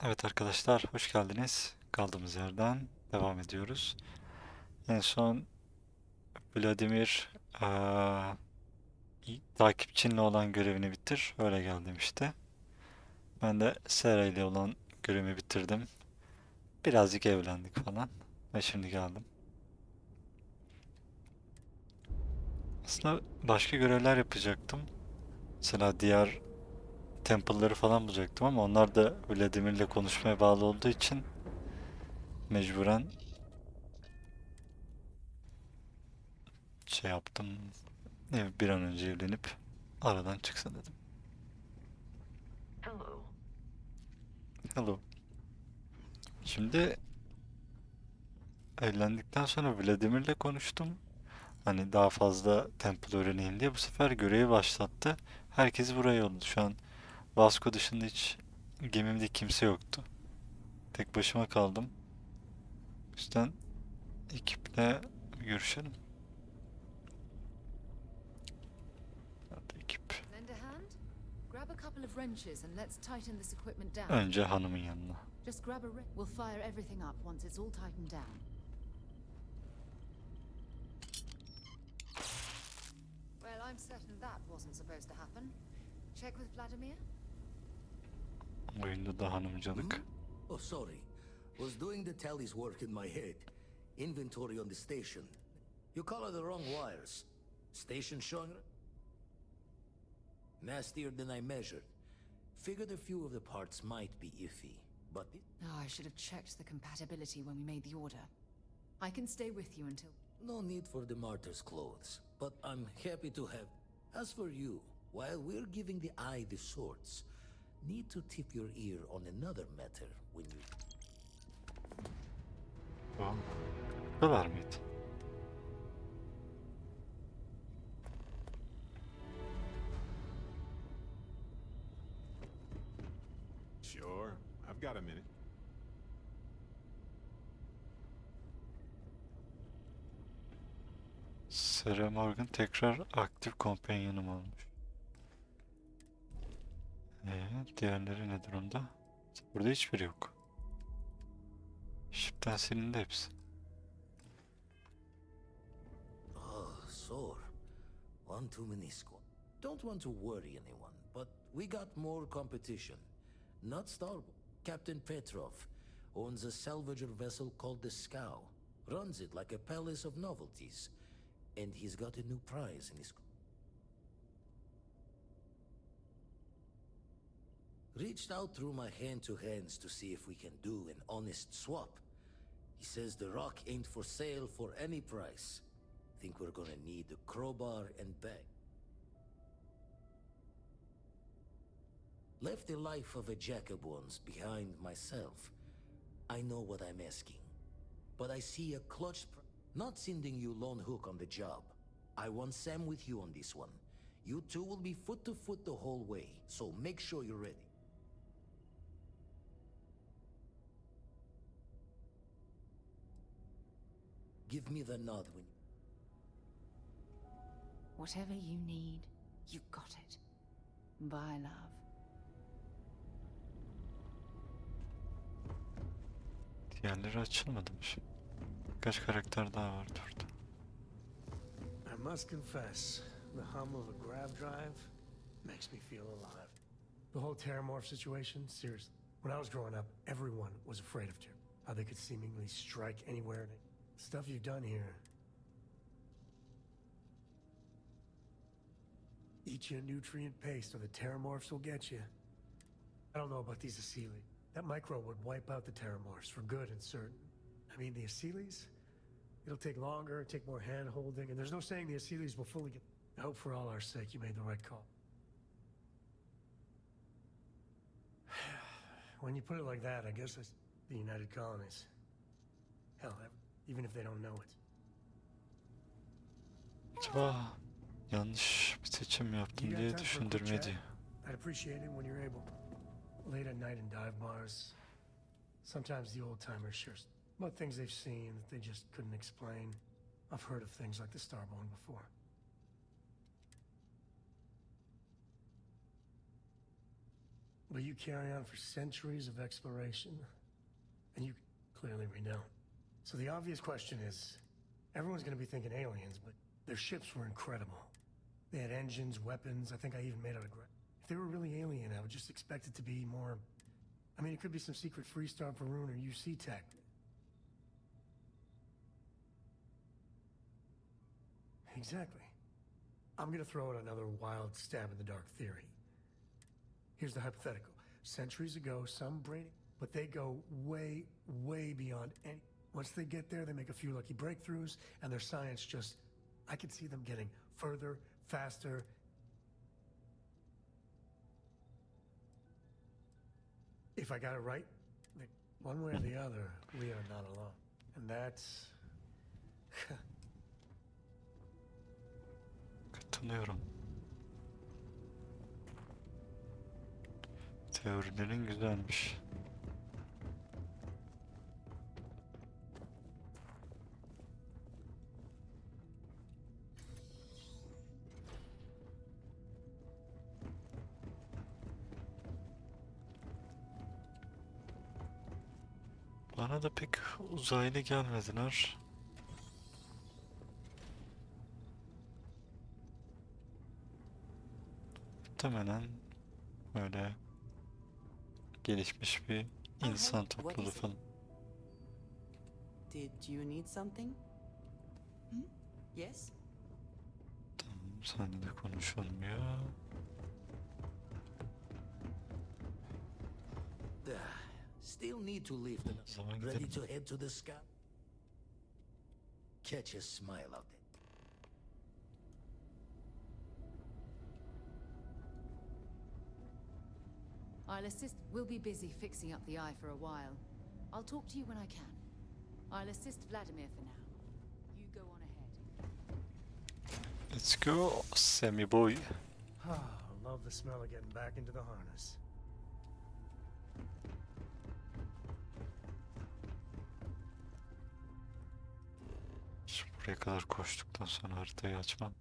Evet arkadaşlar, hoş geldiniz. Kaldığımız yerden devam ediyoruz. En son Vladimir takipçinle olan görevini bitir, öyle gel demişti. Ben de Sera ile olan görevimi bitirdim. Birazcık evlendik falan ve şimdi geldim. Aslında başka görevler yapacaktım. Mesela diğer temple'ları falan bulacaktım ama onlar da Vladimir'le konuşmaya bağlı olduğu için mecburen şey yaptım. Bir an önce evlenip aradan çıksın dedim. Hello. Şimdi evlendikten sonra Vladimir'le konuştum. Hani daha fazla temple öğreneyim diye bu sefer görevi başlattı. Herkes buraya yolladı. Şu an Vasco dışında hiç gemimde kimse yoktu. Tek başıma kaldım. O yüzden ekiple görüşelim. Hadi ekip. Lend a hand? Grab a couple of wrenches and let's tighten this equipment down. Önce hanımın yanına. Just grab a We'll fire everything up once it's all tightened down. Well, I'm certain that wasn't supposed to happen. Check with Vladimir? Oyunda da hanımcılık. Oh, sorry. Was doing the tally's work in my head. Inventory on the station. You colored the wrong wires. Station showing... Nastier than I measured. Figured a few of the parts might be iffy, but... Oh, I should have checked the compatibility when we made the order. I can stay with you until... No need for the martyr's clothes, but I'm happy to have... As for you, while we're giving the eye the swords, need to tip your ear on another matter when you... Bu kadar mıydı? Sure, I've got a minute. Sarah Morgan tekrar aktif kompanyanım olmuş. Diğerleri ne durumda? Burada hiçbiri yok. Ship'ten silindi hepsi. Oh, sore. One too many squad. Don't want to worry anyone, but we got more competition. Not Starboard. Captain Petrov owns a salvager vessel called the Scow. Runs it like a palace of novelties. And he's got a new prize in his... Reached out through my hand-to-hands to see if we can do an honest swap. He says the rock ain't for sale for any price. Think we're gonna need a crowbar and bag. Left the life of a jacob once behind myself. I know what I'm asking. But I see a clutch... Not sending you lone hook on the job. I want Sam with you on this one. You two will be foot to foot the whole way, so make sure you're ready. Give me the nod when... Whatever you need, you got it. Bye, love. Diğerleri açılmamış. Birkaç karakter daha vardı orada. I must confess, the hum of a grav drive makes me feel alive. The whole Terramorph situation, seriously. When I was growing up, everyone was afraid of Terra. How they could seemingly strike anywhere. The stuff you've done here. Eat you a nutrient paste or the Terramorphs will get you. I don't know about these Asili. That micro would wipe out the Terramorphs for good and certain. I mean, the Asilis? It'll take longer, take more hand-holding, and there's no saying the Asilis will fully get... I hope for all our sake you made the right call. When you put it like that, I guess it's the United Colonies. Hell, even if they don't know it. Acaba yanlış bir seçim mi yaptım You got diye time for a quick düşündürmedi. chat? I'd appreciate it when you're able. Late at night in dive bars. Sometimes the old-timers share about things they've seen that they just couldn't explain. I've heard of things like the Starborn before. but you carry on for centuries of exploration, and you clearly renown. So the obvious question is, everyone's gonna be thinking aliens, but their ships were incredible. They had engines, weapons, I think I even made out of If they were really alien, I would just expect it to be more... I mean, it could be some secret Freestar Varun or UC tech. Exactly. I'm gonna throw out another wild stab-in-the-dark theory. Here's the hypothetical. Centuries ago, some brainy... But they go way, way beyond any... Once they get there, they make a few lucky breakthroughs, and their science just... I could see them getting further, faster... If I got it right, one way or the other, we are not alone. And that's... Katılıyorum. Teorilerin güzelmiş. Bana da pek uzaylı gelmediler. Muhtemelen böyle gelişmiş bir insan what topluluğu is it? falan. Did you need something? Hmm? Yes? Tamam, seninle de konuşulmuyor. Still need to leave the... Zaman Ready gidelim. to head to the sky? Catch a smile out there. I'll assist. We'll be busy fixing up the eye for a while. I'll talk to you when I can. I'll assist Vladimir for now. You go on ahead. Let's go, Sammy boy. Love the smell of getting back into the harness. Şimdi buraya kadar koştuktan sonra haritayı açmam.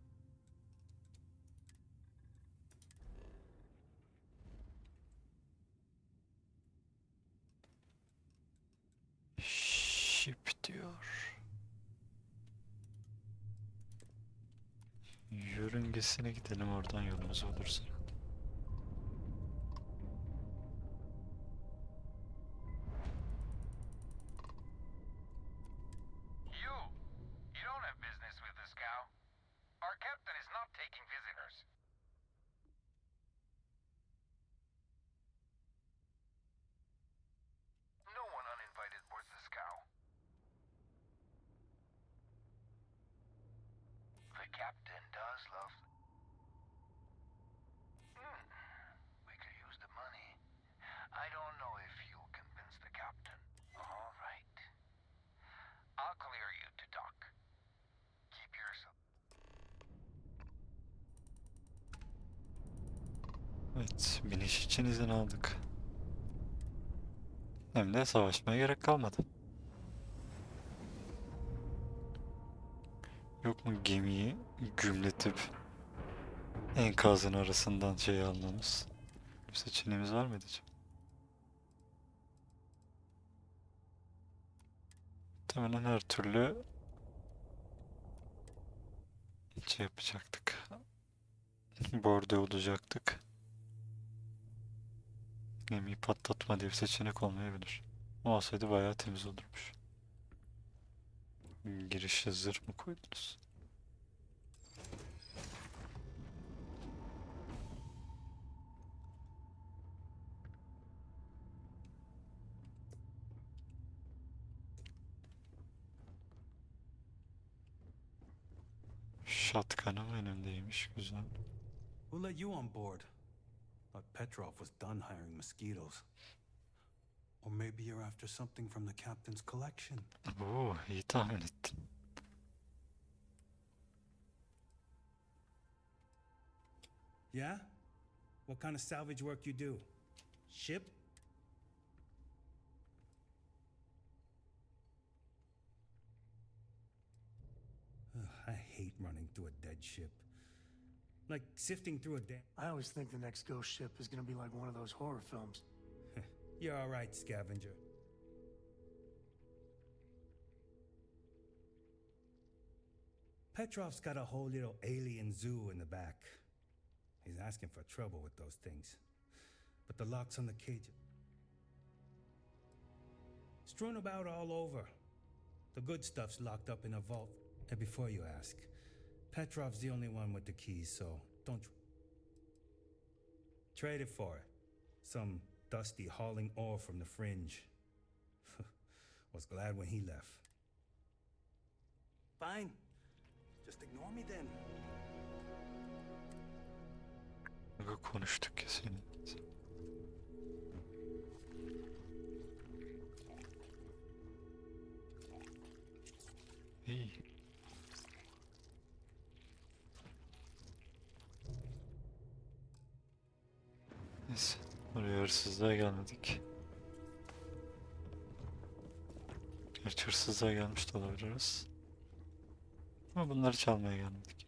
Ship diyor. Yörüngesine gidelim, oradan yolumuz olursa. You don't have business with the scow. Our captain is not taking visitors. No one uninvited boards the scow. The captain does love... We could use the money. I don't know if you'll convince the captain. All right. I'll clear you to dock. Keep yourself... Evet, biniş için izin aldık. Hem de savaşmaya gerek kalmadı. Yok mu gemiyi gümletip enkazın arasından şey almamız? Bir seçeneğimiz var mıydı acaba? Muhtemelen her türlü şey yapacaktık. Bordo olacaktık. Gemiyi patlatma diye bir seçenek olmayabilir. O olsaydı bayağı temiz olurmuş. Girişe zırh mı koydunuz? Shotgun'ım önümdeymiş, güzel. Who let you on board? Thought Petrov was done hiring mosquitoes. Or maybe you're after something from the captain's collection. Oo, iyi tahmin ettin. Yeah? What kind of salvage work you do? Ship? Ugh, I hate running to a dead ship. Like sifting through a dam. I always think the next ghost ship is gonna be like one of those horror films. You're all right, scavenger. Petrov's got a whole little alien zoo in the back. He's asking for trouble with those things. But the locks on the cage... strewn about all over. The good stuff's locked up in a vault. And before you ask, Petrov's the only one with the keys, so don't... trade it for it. Some dusty hauling ore from the fringe. Was glad when he left. Fine. Just ignore me then. Aga konuştuk ya senin. İyi. Neyse. Oraya hırsızlığa gelmedik. Gerçi hırsızlığa gelmiş de olabiliriz. Ama bunları çalmaya gelmedik.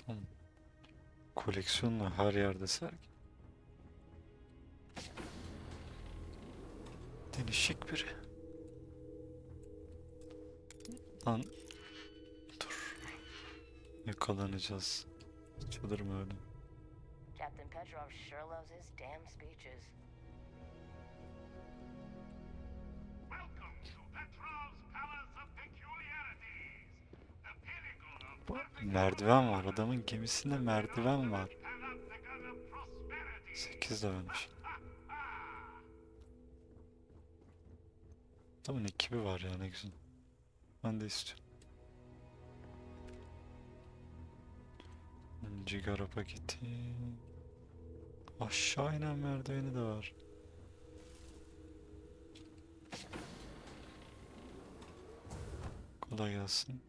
Tamam. Koleksiyonla her yerde sergi. Değişik biri. Lan dur. Yakalanacağız. Çadır mı öyle? Captain Petrov sure loves his damn speeches. Welcome to Petrov's Palace of Peculiarities, the pinnacle of perfect Merdiven var. Adamın gemisinde merdiven var. panopticon of prosperity. 8 de vermiş. Adamın ekibi var ya, ne güzel. Ben de istiyorum. Cigara paketi. Aşağı inen merdiveni de var. Kolay gelsin.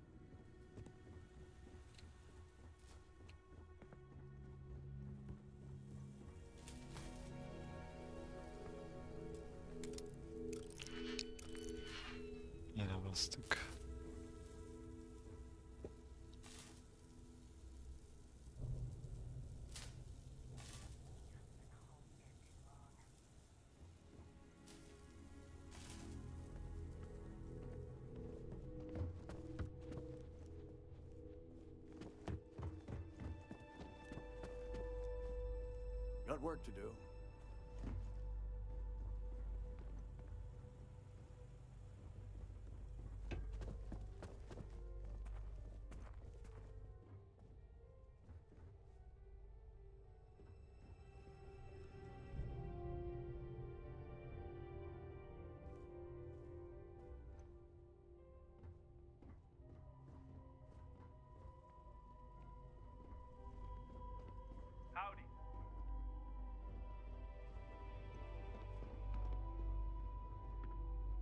Yine bastık. Got work to do. Howdy.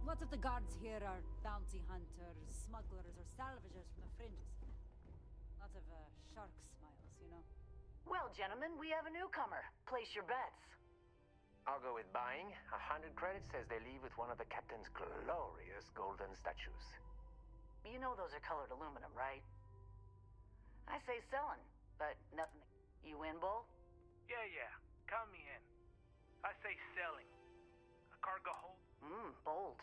Lots of the guards here are bounty hunters, smugglers, or salvagers from the fringes. Lots of shark smiles, you know. Well, gentlemen, we have a newcomer. Place your bets. I'll go with buying. 100 credits says they leave with one of the captain's glorious golden statues. You know those are colored aluminum, right? I say selling, but nothing. You win, Bull? Yeah. Count me in. I say selling. A cargo hold. Bold.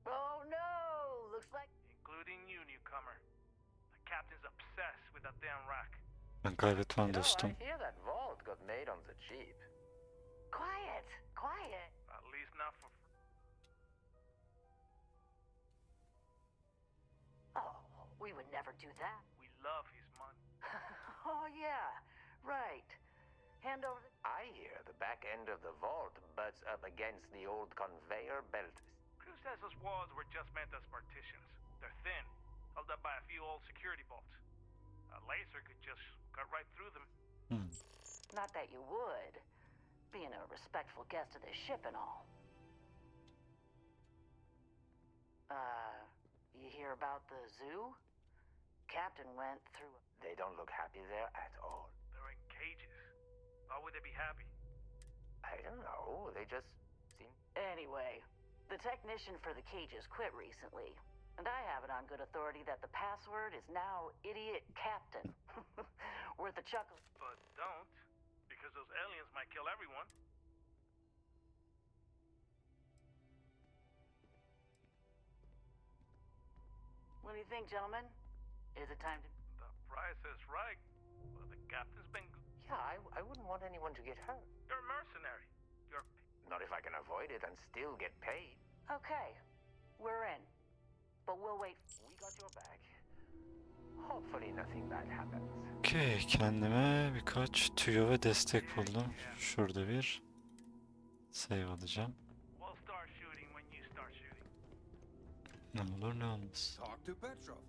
Oh no! Looks like... Including you, newcomer. The captain's obsessed with that damn rack. Ben kaybetmem You know, dostum. I hear that vault got made on the cheap. Quiet! Quiet! At least not for... Oh, we would never do that. We love his money. Oh yeah, right. Hand over the... I hear the back end of the vault butts up against the old conveyor belt. Crew says those walls were just meant as partitions. They're thin, held up by a few old security bolts. A laser could just cut right through them. Not that you would, being a respectful guest of this ship and all. You hear about the zoo? Captain went through... They don't look happy there at all. They're in cages. Why would they be happy? I don't know, they just seem... Anyway, The technician for the cages quit recently, and I have it on good authority that the password is now Idiot Captain. Worth a chuckle. But don't, because those aliens might kill everyone. What do you think, gentlemen? Is it time to... The price is right, but the captain's been... Yeah, I wouldn't want anyone to get hurt. You're a mercenary. You're... Not if I can avoid it and still get paid. Okay, we're in. But we'll wait. We got your back. Hopefully nothing bad happens. Okey, kendime birkaç tüyo ve destek buldum. Şurada bir save alacağım. We'll start shooting when you start shooting. Ne olur ne olmaz. Talk to Petrov.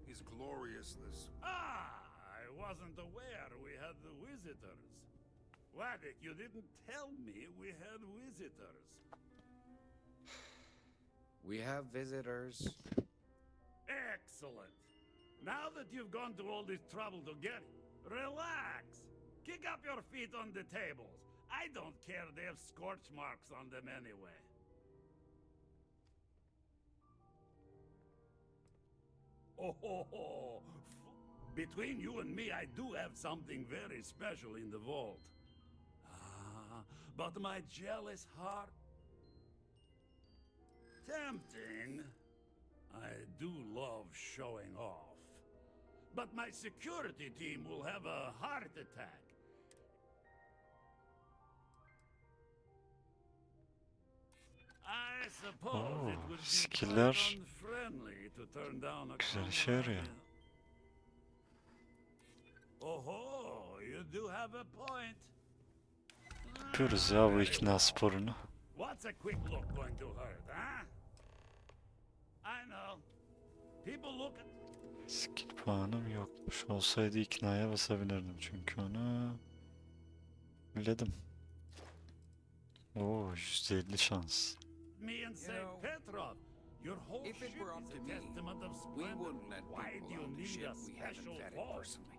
His gloriousness. I wasn't aware we had the visitors. Wadik, you didn't tell me we had visitors. We have visitors. Excellent. Now that you've gone to all this trouble to get it, relax. Kick up your feet on the tables. I don't care they have scorch marks on them anyway. Oh, between you and me, I do have something very special in the vault. But my jealous heart... Tempting. I do love showing off. But my security team will have a heart attack. I suppose it would be skiller quite unfriendly to turn down a güzel işe yarıyor. Oh, you do have a point. Yapıyoruz ya bu ikna sporunu. What's a quick look going to hurt, huh? I know. People look at... Skill puanım yokmuş. Olsaydı iknaya basabilirdim çünkü onu biledim. Oo, %50 şans. me and say, Petrov, your whole If it ship were up is to a me, testament of we splendor. wouldn't let Why do people you on the need ship a we haven't special vetted vault? personally.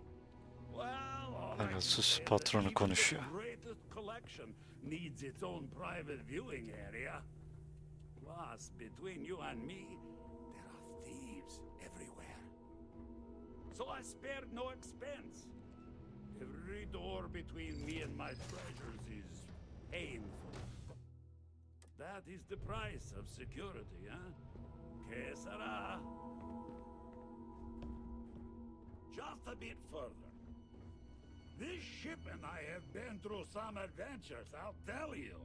Well, all I Aga can sus, say is that patronu even konuşuyor. the greatest collection needs its own private viewing area. Plus, between you and me, there are thieves everywhere. So I spared no expense. Every door between me and my treasures is painful. That is the price of security, huh? Que sera? Just a bit further. This ship and I have been through some adventures, I'll tell you.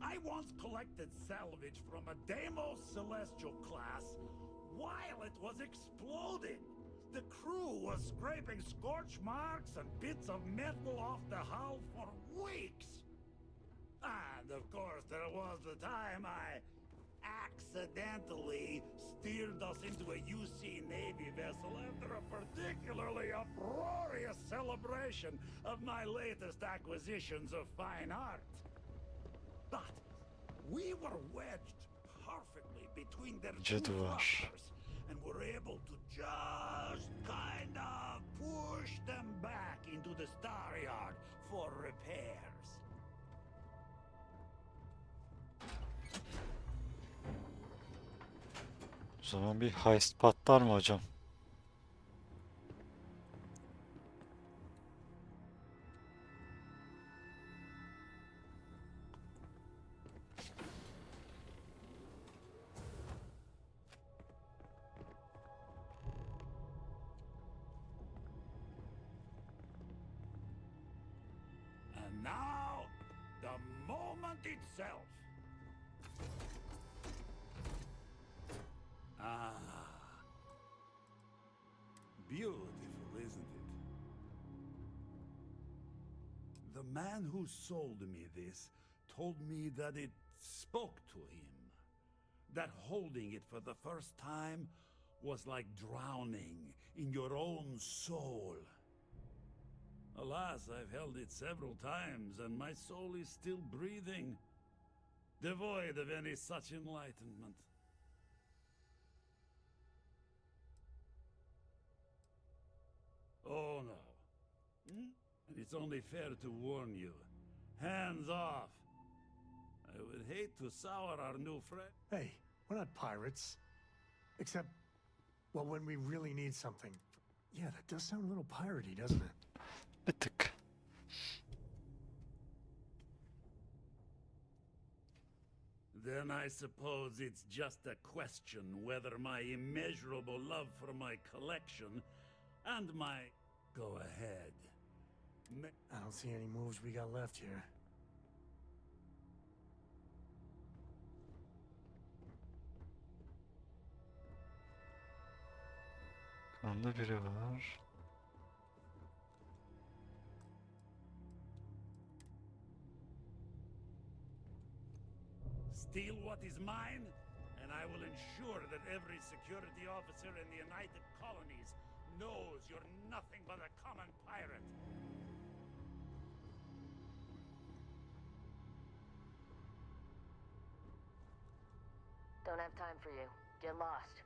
I once collected salvage from a Deimos Celestial class while it was exploding. The crew was scraping scorch marks and bits of metal off the hull for weeks. And of course, there was the time I accidentally steered us into a UC Navy vessel after a particularly uproarious celebration of my latest acquisitions of fine art. But we were wedged perfectly between their two thrusters and were able to just kind of push them back into the star yard for repairs. O zaman bir heist patlar mı hocam? And now, the moment itself. Ah. Beautiful, isn't it? The man who sold me this told me that it spoke to him. That holding it for the first time was like drowning in your own soul. Alas, I've held it several times, and my soul is still breathing, devoid of any such enlightenment. Oh no. And it's only fair to warn you. Hands off. I would hate to sour our new friend. Hey, we're not pirates. Except, well, when we really need something. Yeah, that does sound a little piratey, doesn't it? Bir tık. Then I suppose it's just a question whether my immeasurable love for my collection and my... Go ahead. I don't see any moves we got left here. Kanda biri var. Steal what is mine, and I will ensure that every security officer in the United Colonies knows you're nothing but a common pirate. Don't have time for you. Get lost.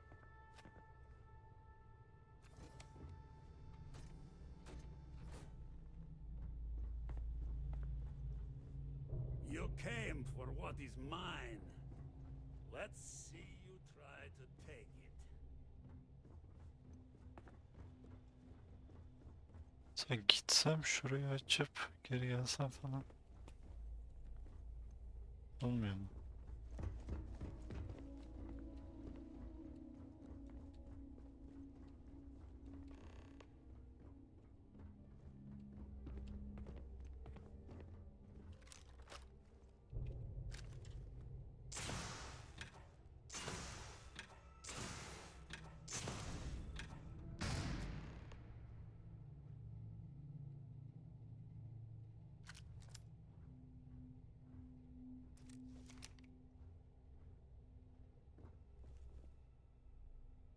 You came for what is mine. Let's see you try to take it. Sen gitsem şurayı açıp geri gelsem falan. Olmuyor mu?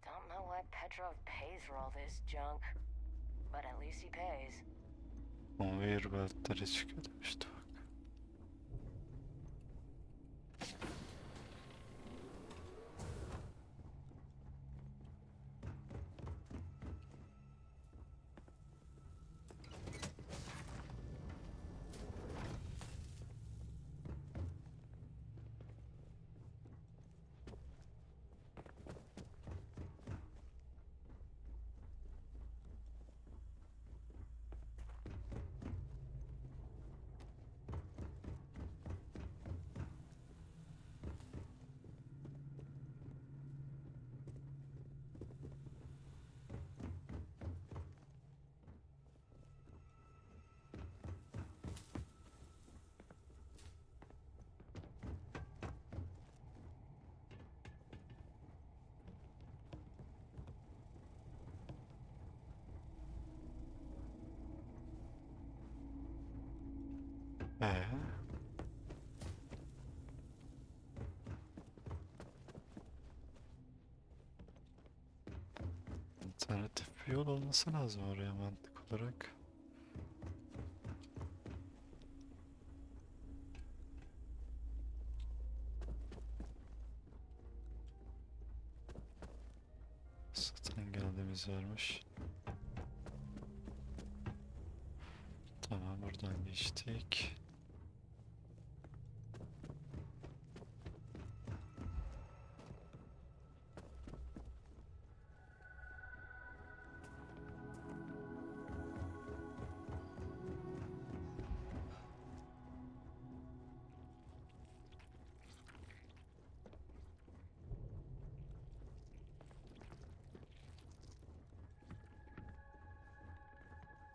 Don't know why Petrov pays for all this junk, but at least he pays. Conveyor beltleri çıkıyor demişti bak. Ee? Alternatif bir yol olması lazım oraya mantık olarak. Satın geldiğimiz varmış. Tamam, buradan geçtik.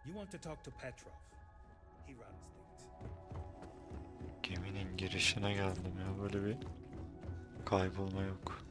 You want to talk to Petrov. He runs things. Geminin girişine geldim ya, böyle bir kaybolma yok.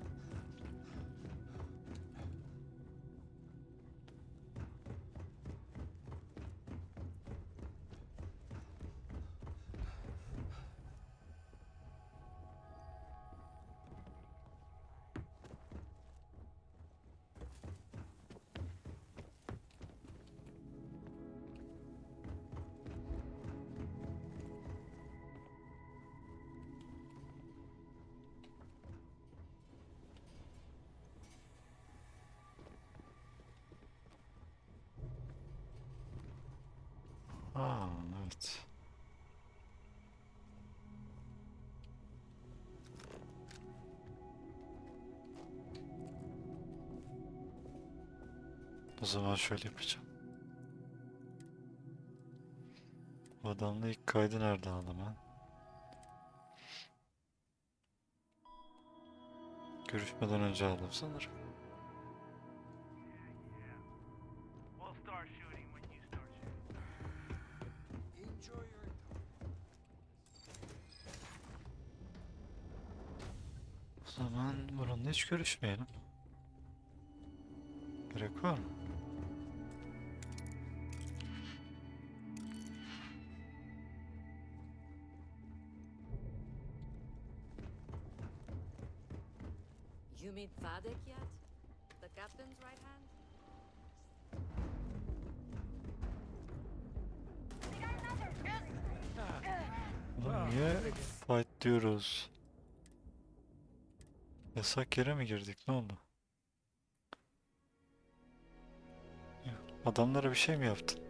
Aa, evet. O zaman şöyle yapacağım. Bu adamla ilk kaydı nerede aldım ben? Görüşmeden önce aldım sanırım. We'll start shooting when you start shooting. Enjoy your O zaman bununla hiç görüşmeyelim. Gerek var mı? You meet Vadek yet? The captain's right hand? Ulan niye fight diyoruz? Yasak yere mi girdik? Ne oldu? Adamlara bir şey mi yaptın?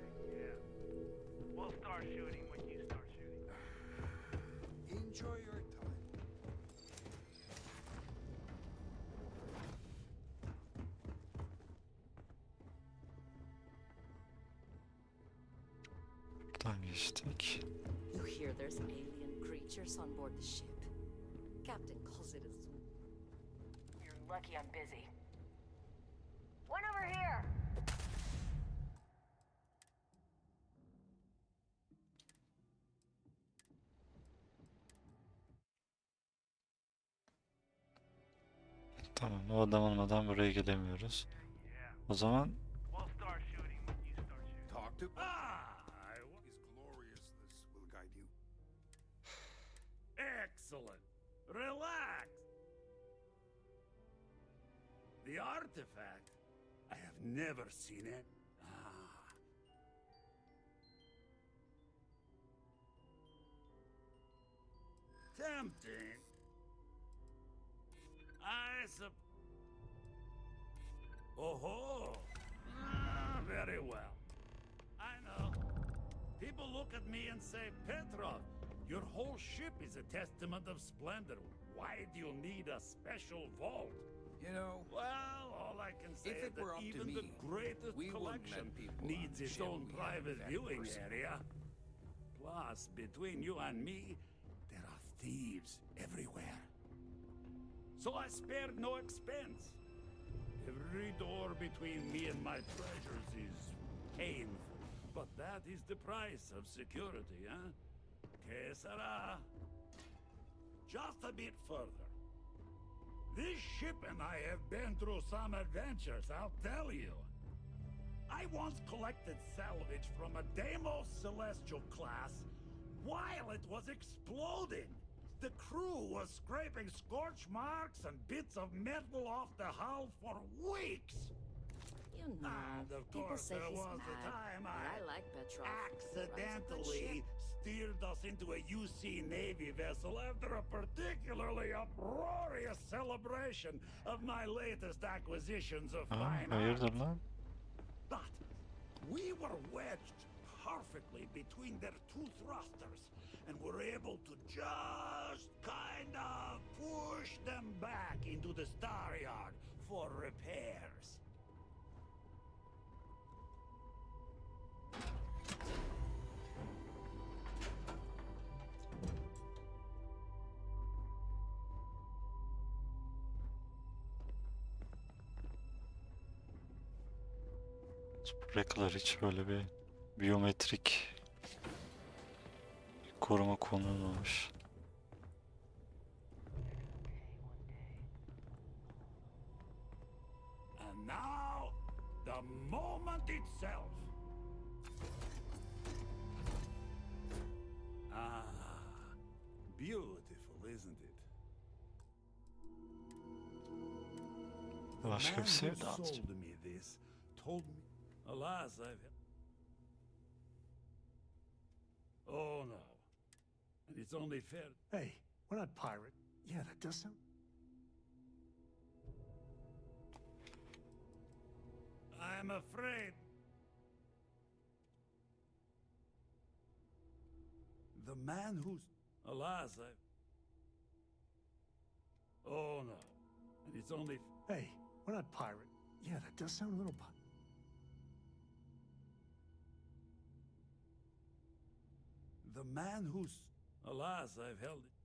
We'll start shooting when you start shooting. enjoy your time. Buradan geçtik. You hear there's alien creatures on board the ship. Captain calls it a zoo. You're lucky I'm busy. One over here! Tamam, o adam olmadan buraya gelemiyoruz. O zaman We'll start shooting when you start shooting. Talk to Is gloriousness will guide you. excellent. Relax. The artifact? I have never seen it. Tempting. I sup... Oh-ho! Very well. I know. People look at me and say, Petrov, your whole ship is a testament of splendor. Why do you need a special vault? You know, Well, all I can say if is it were that up to even the me, greatest we wouldn't collection let people on needs the its ship own we have private that viewing person. area. Plus, between you and me, there are thieves everywhere. So I spared no expense. Every door between me and my treasures is painful. But that is the price of security, huh? Que sera? Just a bit further. This ship and I have been through some adventures, I'll tell you. I once collected salvage from a Deimos Celestial class while it was exploding. The crew was scraping scorch marks and bits of metal off the hull for weeks. You know, And of people course, say there he's was mad, a time but I I like Petrov. He runs a good accidentally ship. steered us into a UC Navy vessel after a particularly uproarious celebration of my latest acquisitions of fine hayırdır art. lan? But we were wedged perfectly between their two thrusters and were able to just kind of push them back into the star yard for repairs. Break'lar hiç böyle bir biyometrik koruma konulmamış. And now, the moment itself. Ah, beautiful, isn't it? The Başka man bir şey who mi anlatacağım? sold me this told me. Alas, I've. Oh no, and it's only fair. Hey, we're not pirate. Yeah, that does sound... I'm afraid. The man who's. Alas, I've. Oh no, and it's only. Hey, we're not pirate. Yeah, that does sound a little... The man who's... Alas, I've held it.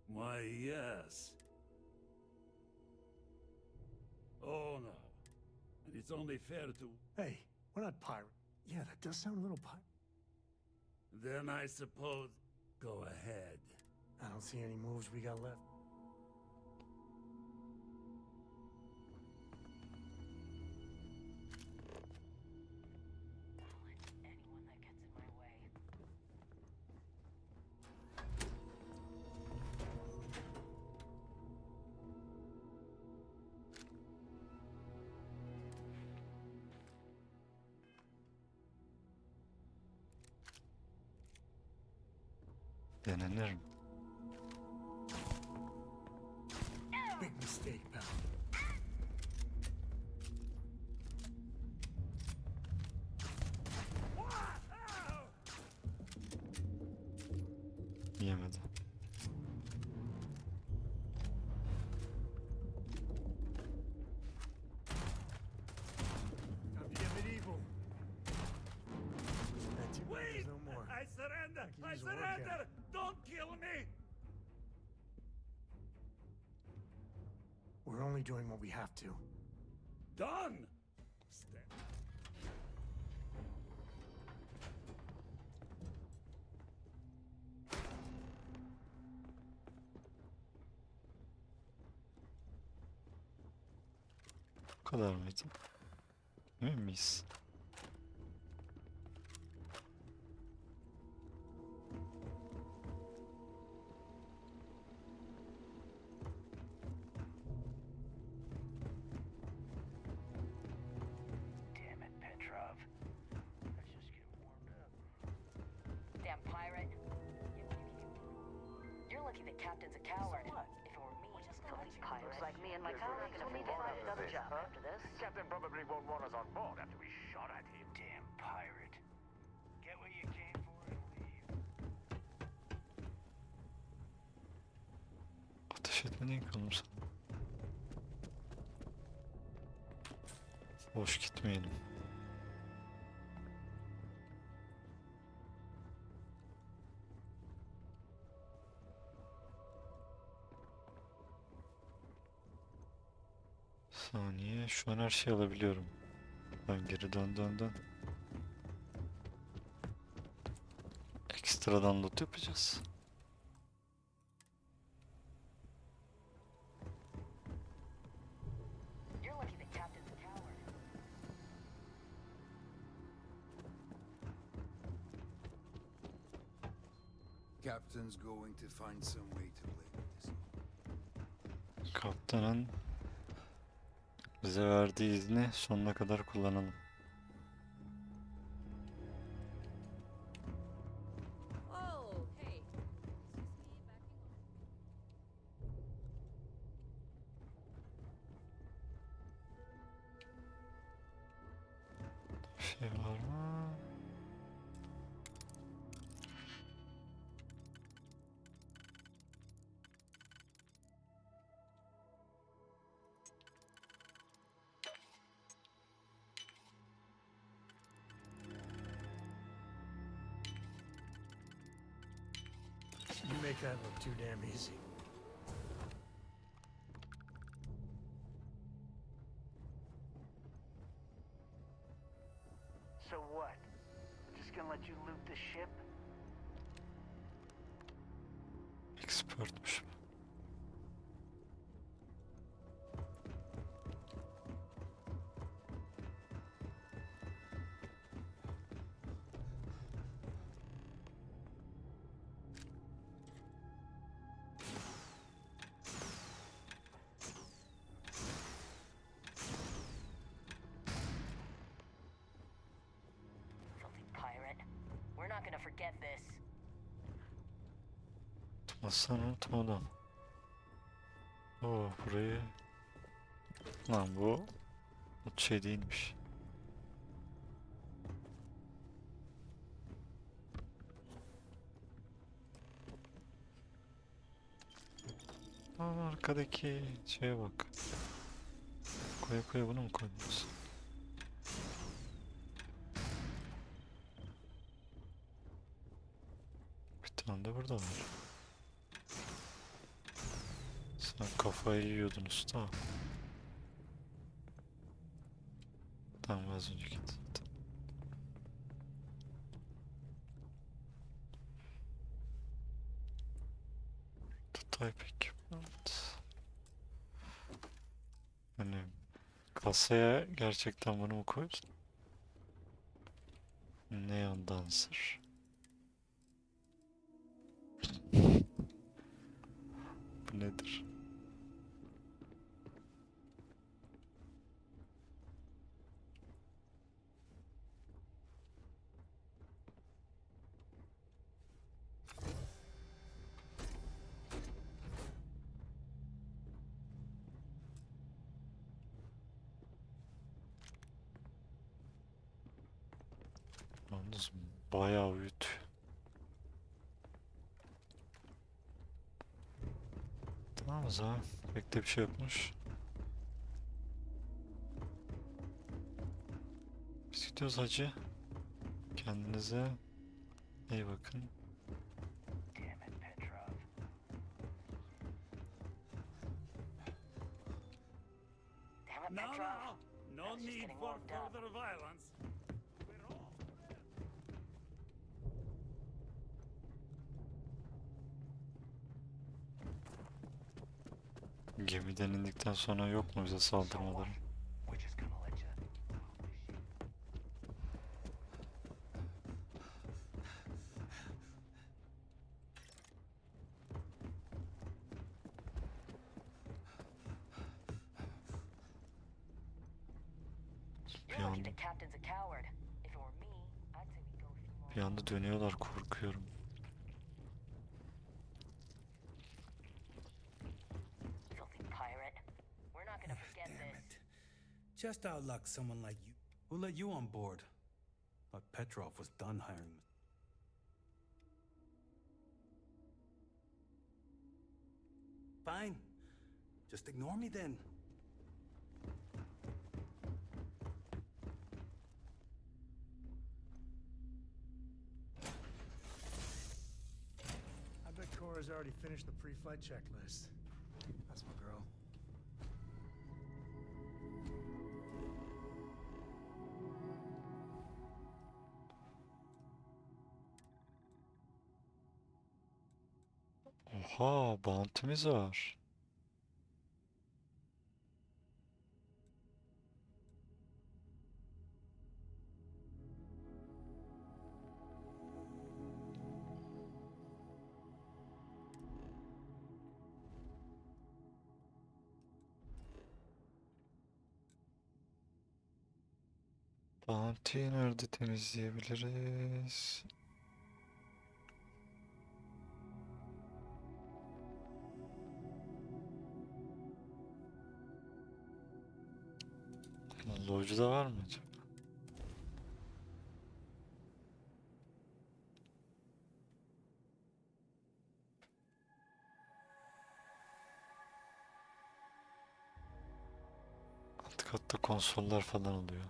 Why, yes. Oh, no. And it's only fair to... Hey, we're not pirate. Yeah, that does sound a little pirate. Then I suppose... Go ahead. I don't see any moves we got left. Anyone that gets in my way. Denenir mi? Big mistake, pal. Yemedi. Time to get medieval. Wait! No more. I surrender! I I can use a workout. surrender! Don't kill me! We're only doing what we have to. Done! Stand. Bu kadar mıydı? Emin miyiz? Damn it, Petrov. Let's just get warmed up. Damn pirate. You're lucky the captain's a coward. So what? If it were me, We're just the gonna least let you pirate. Looks like me and my There's no colleagues reason will need we to won't find do another this, job huh? after this. Captain probably won't want us on board after we shot at him. Damn pirate. Get what you came for and leave. Ateş etmeden kalım sana. Boş gitmeyelim. Saniye. Şu an her şeyi alabiliyorum. Ben geri dön. Ekstradan loot yapacağız. You're lucky the captain's a coward. Captain's going to find some way to play with this. Kaptanın bize verdiği izni sonuna kadar kullanalım. Oh, hey. It's just me backing off. Bir şey var mı? You make that look too damn easy. So what? Just gonna let you loot the ship? Expertmiş. Filthy pirate. We're not gonna forget this. Tutmazsan unutmadan. Oo, burayı... Lan bu şey değilmiş. Aa, arkadaki şeye bak. Koya bunu mu koyuyorsun? tane de burada var. Sen kafayı yiyordun usta. Tamam az önce git. Type equipment. Hani kasaya gerçekten bunu mu koyuyorsun? Neon Dancer. Bu nedir? Yalnız bayağı uyut. Tamam o zaman. Pek de bir şey yokmuş. Biz gidiyoruz hacı. Kendinize iyi bakın. Damn it, No, Petrov. no. No That's just need getting for warmed up. further violence. We're all Gemiden indikten sonra yok mu bize saldırmaları? We're just gonna let you. Bir You're lucky anda, the captain's a coward. If it were me, I'd say we go a few more. bir anda dönüyorlar, korkuyorum. Filthy pirate. We're not gonna forget Damn this. it. Just our luck someone like you. Who let you on board? Thought Petrov was done hiring. Fine. Just ignore me then. I bet Cora's already finished the pre-flight checklist. That's my girl. Oha, bounty'miz var. Bounty'yi nerede temizleyebiliriz? Lodge'da var mı acaba? Alt katta konsollar falan oluyor.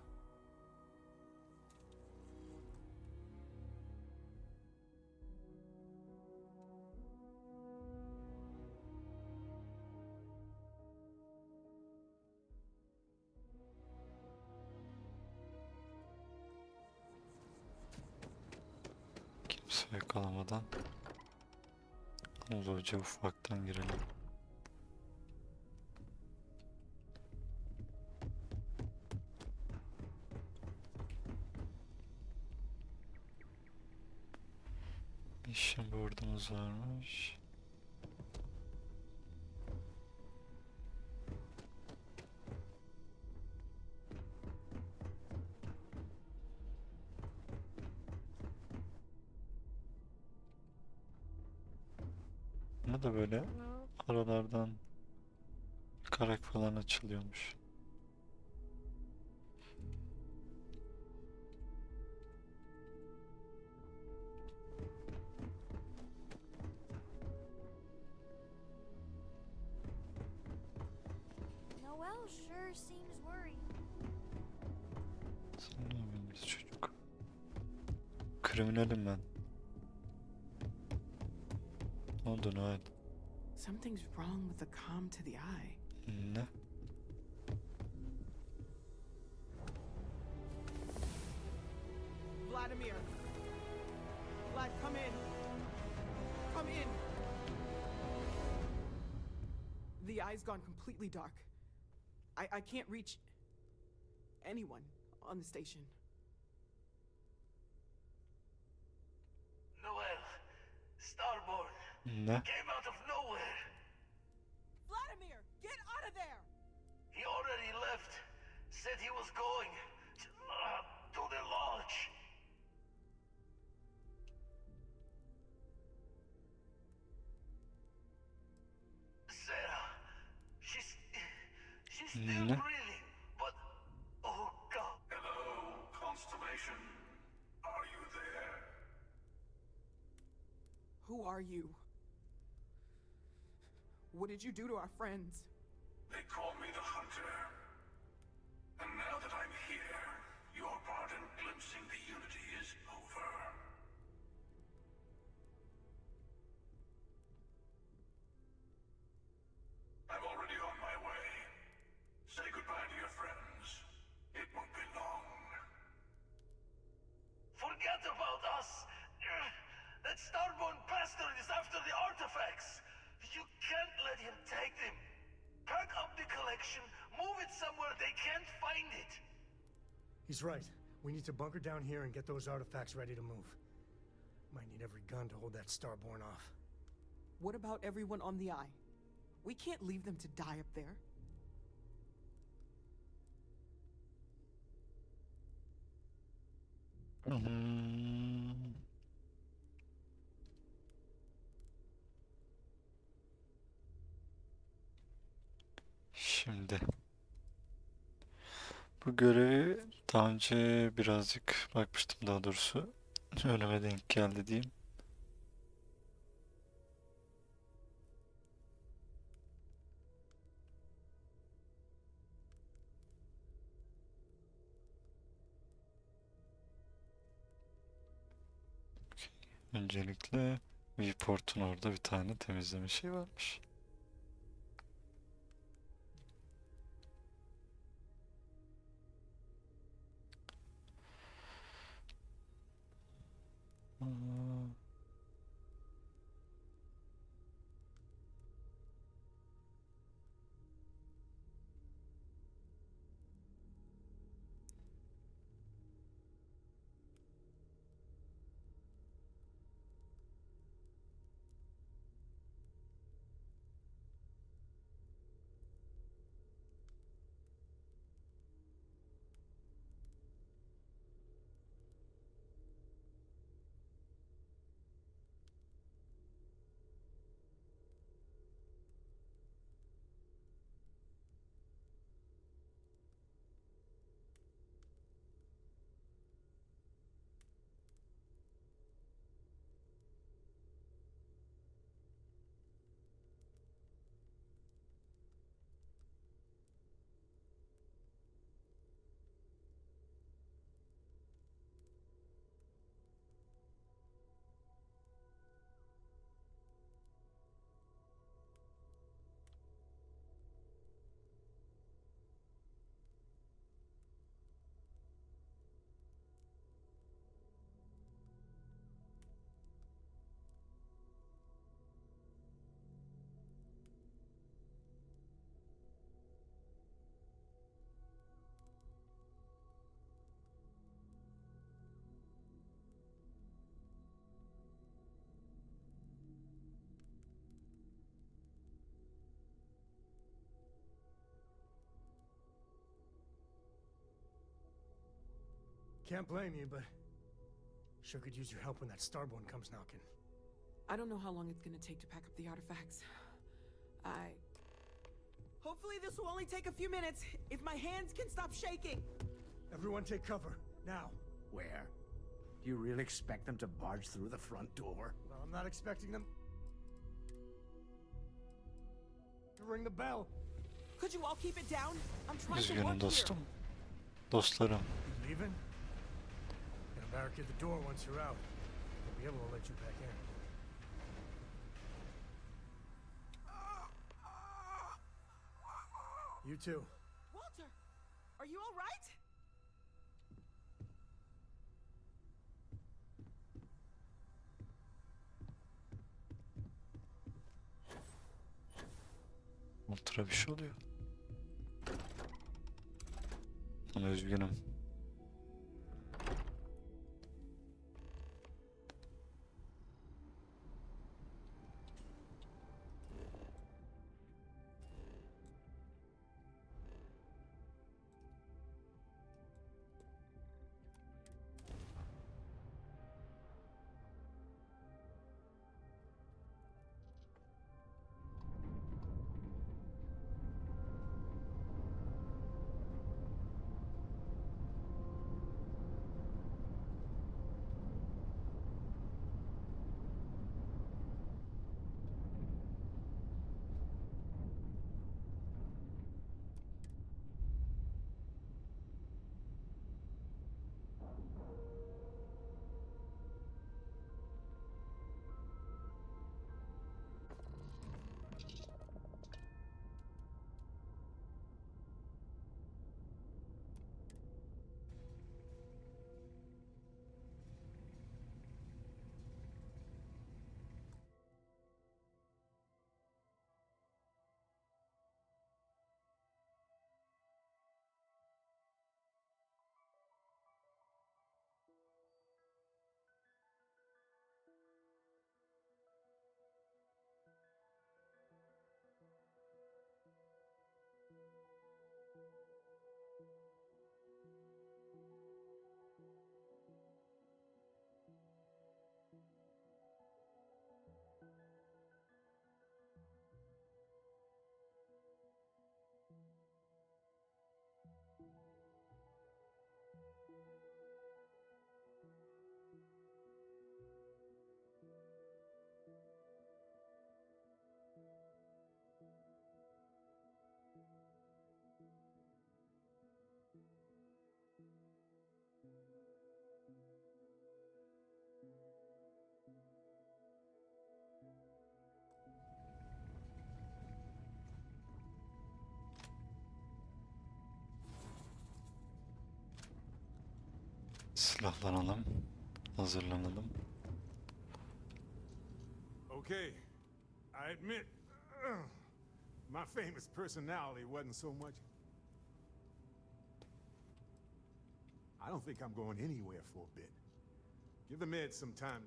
Kimse yakalamadan Lodge'a ufaktan girelim. Mission board'umuz varmış. Buna da böyle aralardan karak falan açılıyormuş. Noel sure seems worried. Sen ne yapıyorsun çocuk? Kriminalim ben. Ne oldu Noel? Something's wrong with the comm to the eye. Ne? Vladimir! Vlad, come in! Come in! The eye's gone completely dark. I can't reach anyone on the station. Noel, Starborn, Ne? came out of nowhere. Vladimir, get out of there! He already left. Said he was going to the lodge. Sarah, she's still Ne? breathing, but oh God. Hello, Constellation. Are you there? Who are you? What did you do to our friends? They call me the Hunter. And now that I'm here, your part in glimpsing the Unity is over. I'm already on my way. Say goodbye to your friends. It won't be long. Forget about us. That Starborn bastard is after the artifacts. You can't let him take them. Pack up the collection, move it somewhere they can't find it. He's right. We need to bunker down here and get those artifacts ready to move. Might need every gun to hold that Starborn off. What about everyone on the eye? We can't leave them to die up there. Şimdi bu görevi daha önce birazcık bakmıştım, daha doğrusu önüme denk geldi diyeyim. Öncelikle viewport'un orada bir tane temizleme şey varmış. Can't blame you, but sure could use your help when that Starborn comes knocking. I don't know how long it's gonna take to pack up the artifacts. Hopefully this will only take a few minutes, if my hands can stop shaking! Everyone take cover, now. Where? Do you really expect them to barge through the front door? Well, I'm not expecting them to ring the bell. Could you all keep it down? I'm trying to Üzgünüm work dostum. here. Dostlarım. You leaving? Gonna barricade the door once you're out. Won't be able to let you back in. You too. Walter, are you all right? Ultra bir şey oluyor. Ama üzgünüm. Silahlanalım. Hazırlanalım. Okay, I admit, my famous personality wasn't so much. I don't think I'm going anywhere for a bit. Give the meds some time.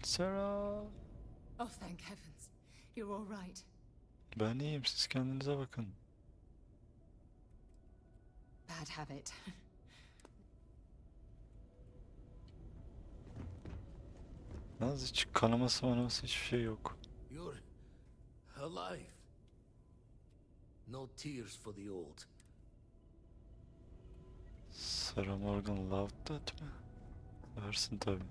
Sarah. Oh, thank heavens. You're all right. Ben iyiyim. Siz kendinize bakın. Bad habit. Yalnız hiç kanaması manaması hiçbir şey yok. You're alive. No tears for the old. Sarah Morgan loved that mi? Versin tabii.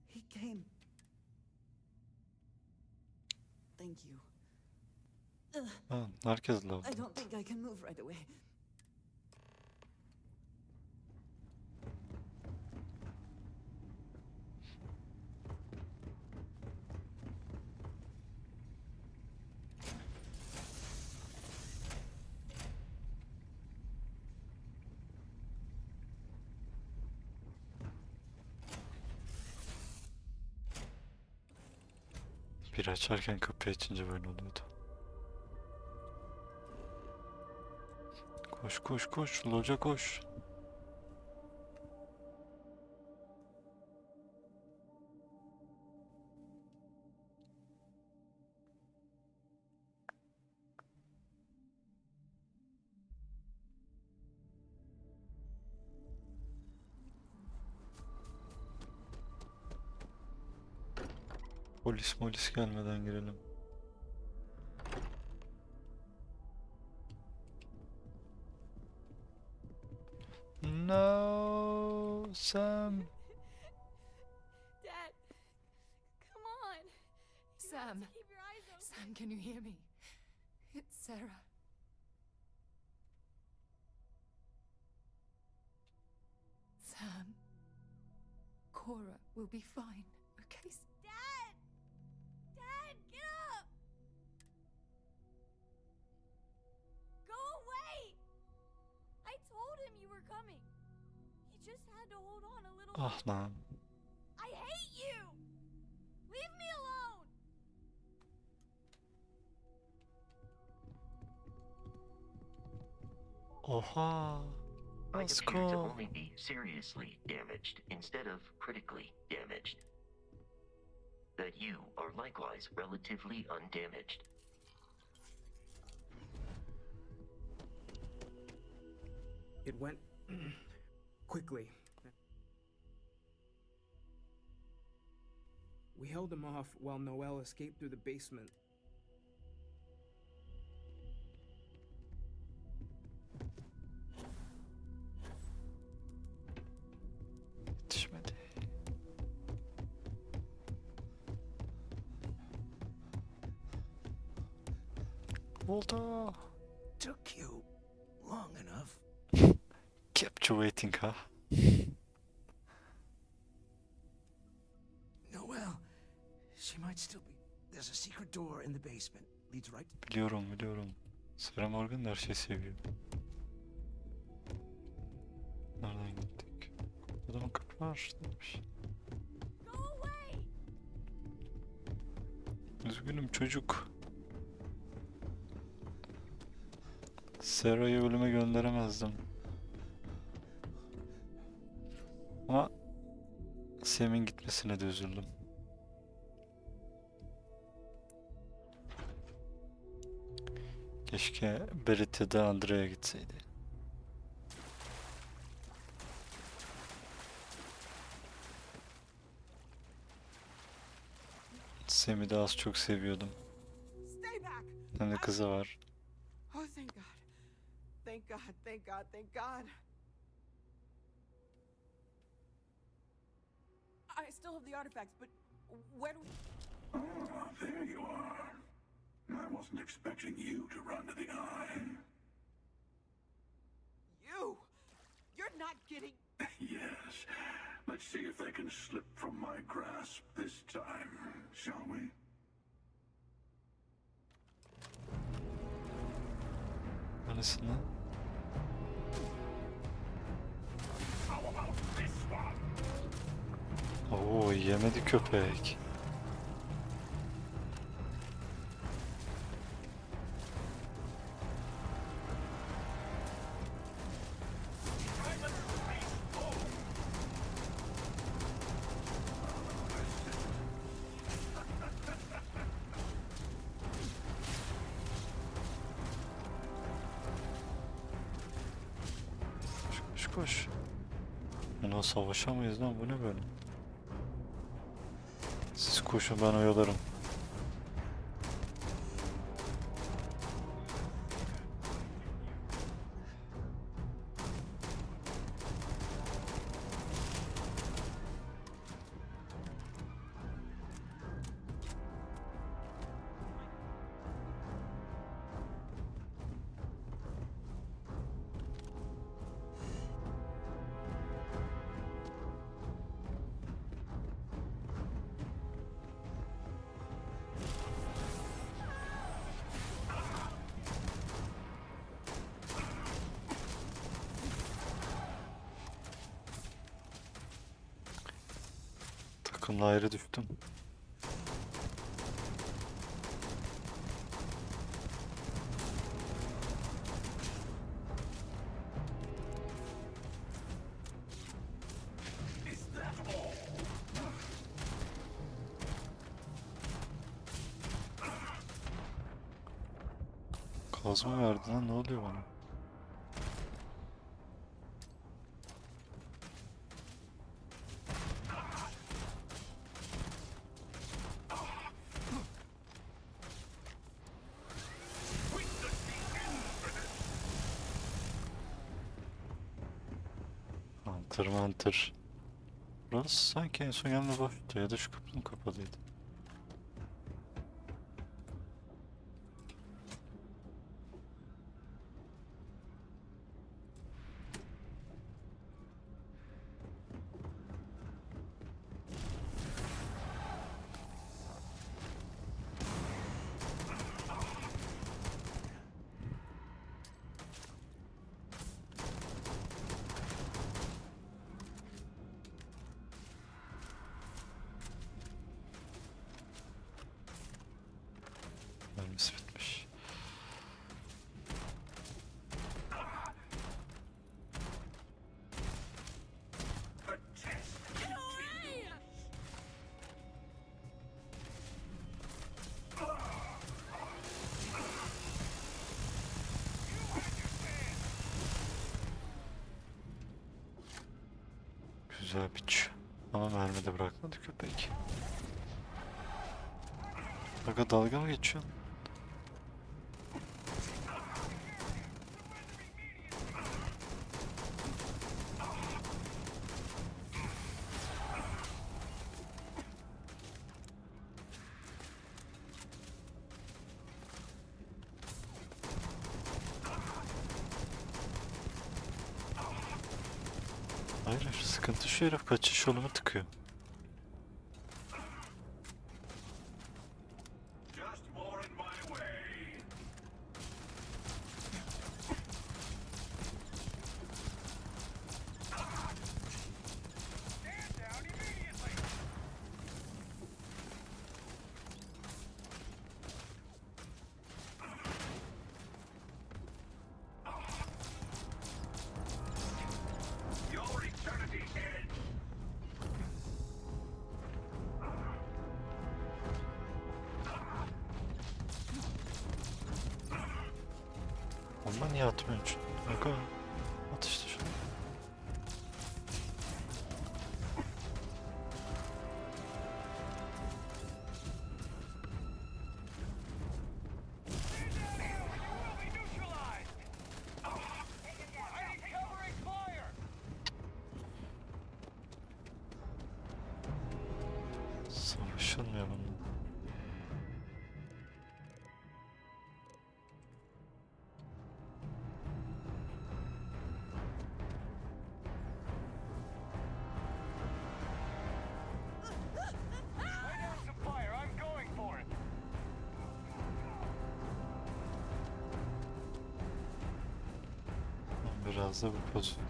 He came. Thank you. Ha, herkes loved I that. don't think I can move right away. Bir açarken kapıyı açınca böyle oluyordu. Koş koş koş. Loca koş. Polis gelmeden girelim. No, Sam. Dad, come on. You have Sam. to keep your eyes open. Sam, can you hear me? It's Sarah. Sam. Cora will be fine, okay? Dad! Dad, get up! Go away! I told him you were coming. He just had to hold on a little Ah lan. I hate you! Leave me alone! Oha. I appear to Vasco. only be seriously damaged instead of critically damaged. That you are likewise relatively undamaged. It went quickly. We held him off while Noel escaped through the basement. Yetişmedi. Oldu. Took you long enough. Kept you waiting ha. Noel, she might still be. There's a secret door in the basement. Leads right. Biliyorum. Sarah Morgan her şeyi seviyor. Nereden gittik? Adamın kapı var şuradaymış. Üzgünüm çocuk. Sarah'yı ölüme gönderemezdim. Ama Sam'in gitmesine de üzüldüm. Keşke Berit ya da Andrea gitseydi. Sam'i de az çok seviyordum. Stay back! Hem de kızı var. Oh, thank God. Thank God, thank God, thank God. I still have the artifacts, but where do we... Ah, there you are. I wasn't expecting you to run to the eye. You! You're not getting... Yes. Let's see if they can slip from my grasp this time, shall we? Anasını. How about this one? Oo yemedi köpek. Koş. Yani savaşamayız lan bu ne böyle? Siz koşun ben oyalarım. Takımla ayrı düştüm. Is that all? Kazma verdi lan ne oluyor bana? Mantır. Burası sanki en son yanına boştu ya da şu kapı mı kapalıydı? görevimiz bitmiş. Güzel biç. Ama mermi de bırakmadı köpek. Aga dalga mı geçiyorsun? Hayır, sıkıntı şu, herif kaçış yolumu tıkıyor. Ama niye atmıyorsun? Aga at işte şunu. Savaşılmıyor bununla. Biraz da bu pozisyon.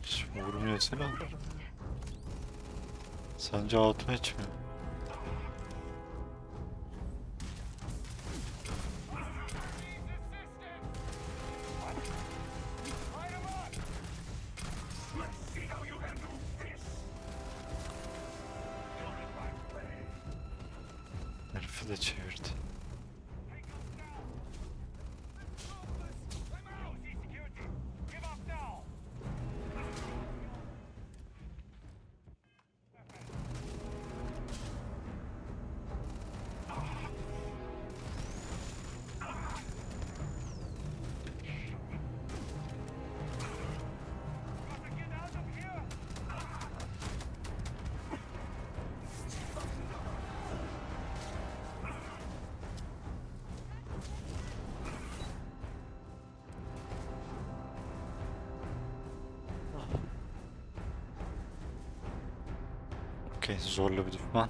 Hiç vurmuyor silahlar. Sence outmatch mi? Herifi de çevirdi. Okey, zorlu bir düşman.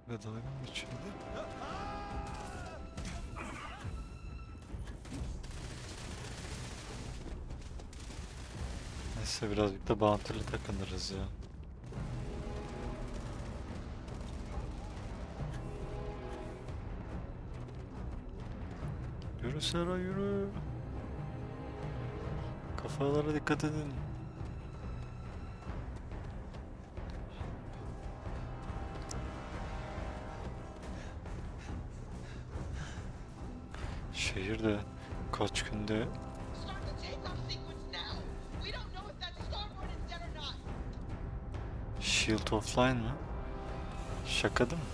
Ve dalga mı geçiyor? Neyse birazcık da bounty'li takınırız ya. Yürü Sera yürü. Kafalara dikkat edin. Şehirde kaç günde Shield offline mı? Şaka değil mi?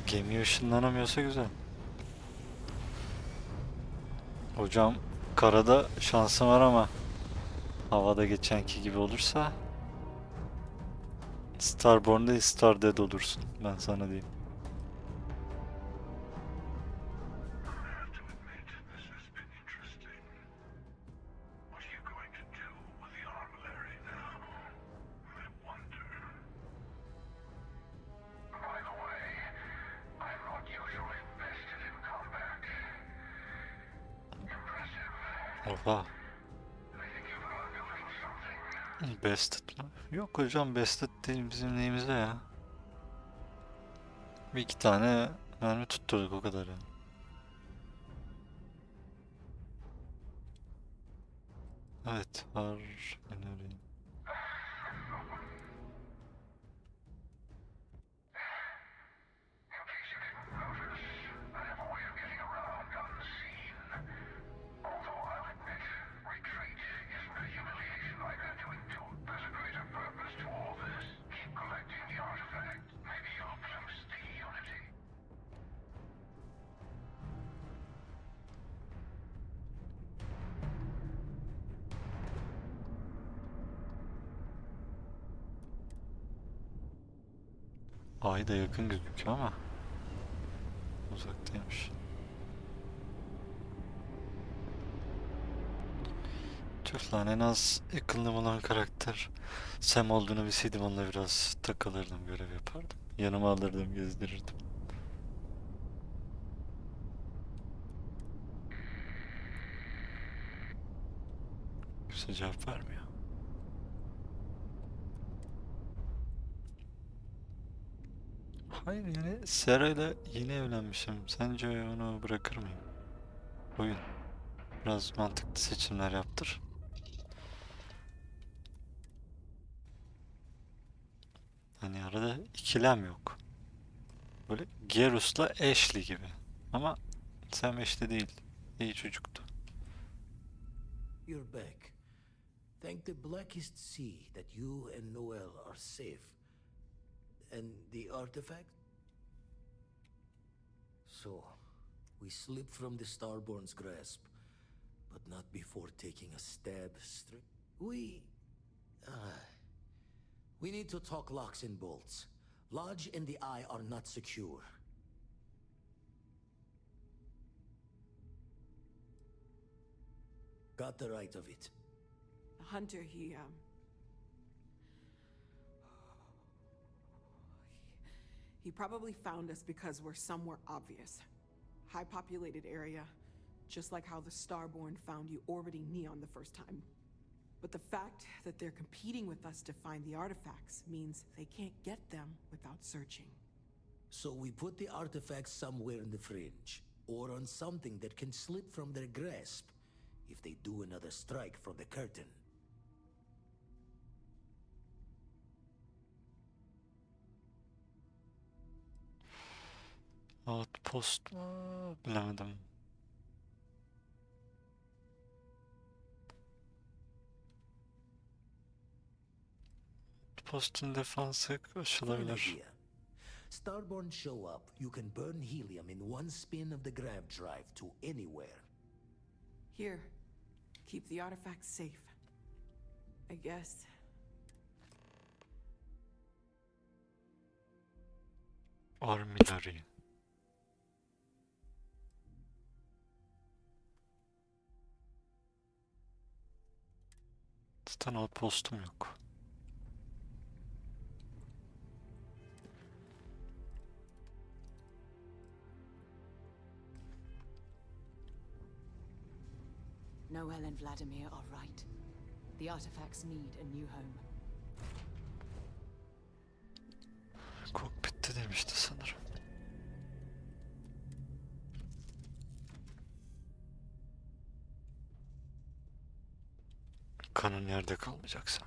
Gemi ışınlanamıyorsa güzel. Hocam karada şansım var ama havada geçenki gibi olursa Starborn değil Stardead olursun. Ben sana diyeyim. Oha. Bested mı? Yok hocam Bested değil bizim neyimize ya. Bir iki tane mermi tutturduk o kadar yani. Evet var. Önereyim. Ay da yakın gözüküyor ama uzaktaymış. Tüh lan en az yakınlığım olan karakter Sam olduğunu bilseydim onunla biraz takılırdım, görev yapardım. Yanıma alırdım, gezdirirdim. Kimse cevap vermiyor. Hayır yani Sera ile yeni evlenmişim. Sence onu bırakır mıyım? Oyun. Biraz mantıklı seçimler yaptır. Hani arada ikilem yok. Böyle Gerus'la Ashley gibi. Ama Sam Ashley değil. İyi çocuktu. You're back. Thank the blackest sea that you and Noel are safe. And the artifact? So, we slipped from the Starborn's grasp, but not before taking a stab straight. We need to talk locks and bolts. Lodge and the Eye are not secure. Got the right of it. The hunter, he probably found us because we're somewhere obvious. High populated area, just like how the Starborn found you orbiting Neon the first time. But the fact that they're competing with us to find the artifacts means they can't get them without searching. So we put the artifacts somewhere in the fringe, or on something that can slip from their grasp if they do another strike from the curtain. Outpost mu? Bilemedim. Outpost'un defansı Fine aşılabilir. idea. Starborn show up, you can burn helium in one spin of the grav drive to anywhere. Here, keep the artifacts safe. I guess. Armillary. Zaten outpost'um yok. Noel and Vladimir are right. The artifacts need a new home. Kokpitte demişti sanırım. Kanın yerde kalmayacaksa.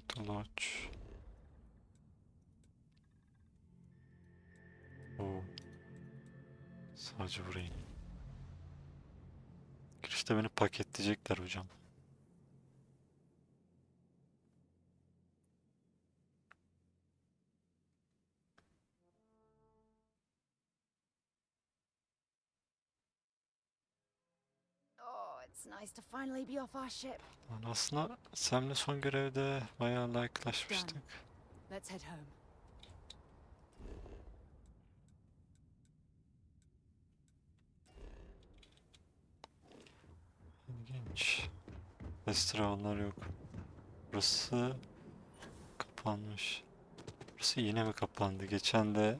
Tolaç. Oo. Sadece burayı. Girişte beni paketleyecekler hocam. Oh, it's nice to finally be off our ship. Lan aslında Sam'le son görevde bayağı like'laşmıştık. Let's head home. İlginç. Restoranlar yok. Burası kapanmış. Burası yine mi kapandı? Geçen de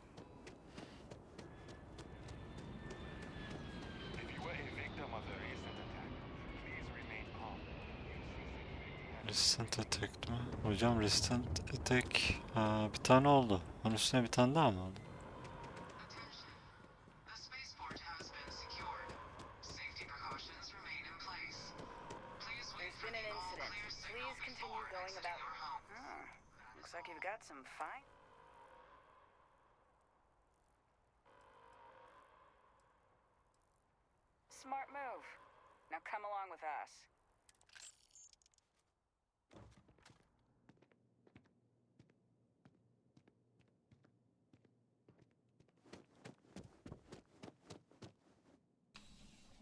Resistant Attack mi? Hocam Resistant Attack bir tane oldu. Onun üstüne bir tane daha mı oldu? There's been an incident. Please continue going about. Looks like you've got some fine. Smart move. Now come along with us.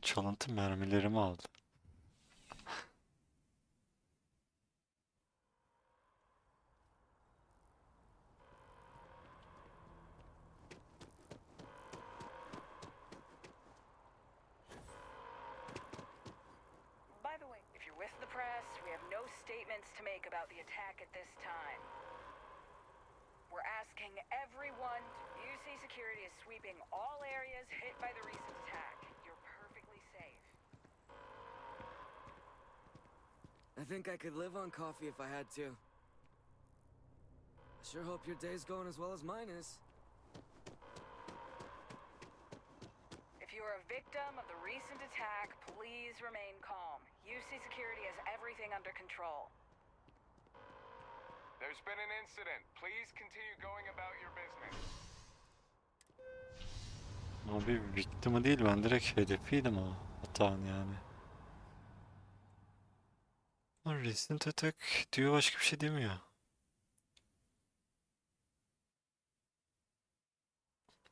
Çalıntı mermilerimi aldı. By the way, if you're with the press, we have no statements to make about the attack at this time. We're asking everyone to UC security is sweeping all areas hit by the recent attack. You're perfectly safe. I think I could live on coffee if I had to. I sure hope your day's going as well as mine is. If you are a victim of the recent attack, please remain calm. UC security has everything under control. There's been an incident. Please continue going about your business. O bir victim'i değil, ben direkt hedefiydim o hatanın yani. Resistant Attack diyor, başka bir şey demiyor.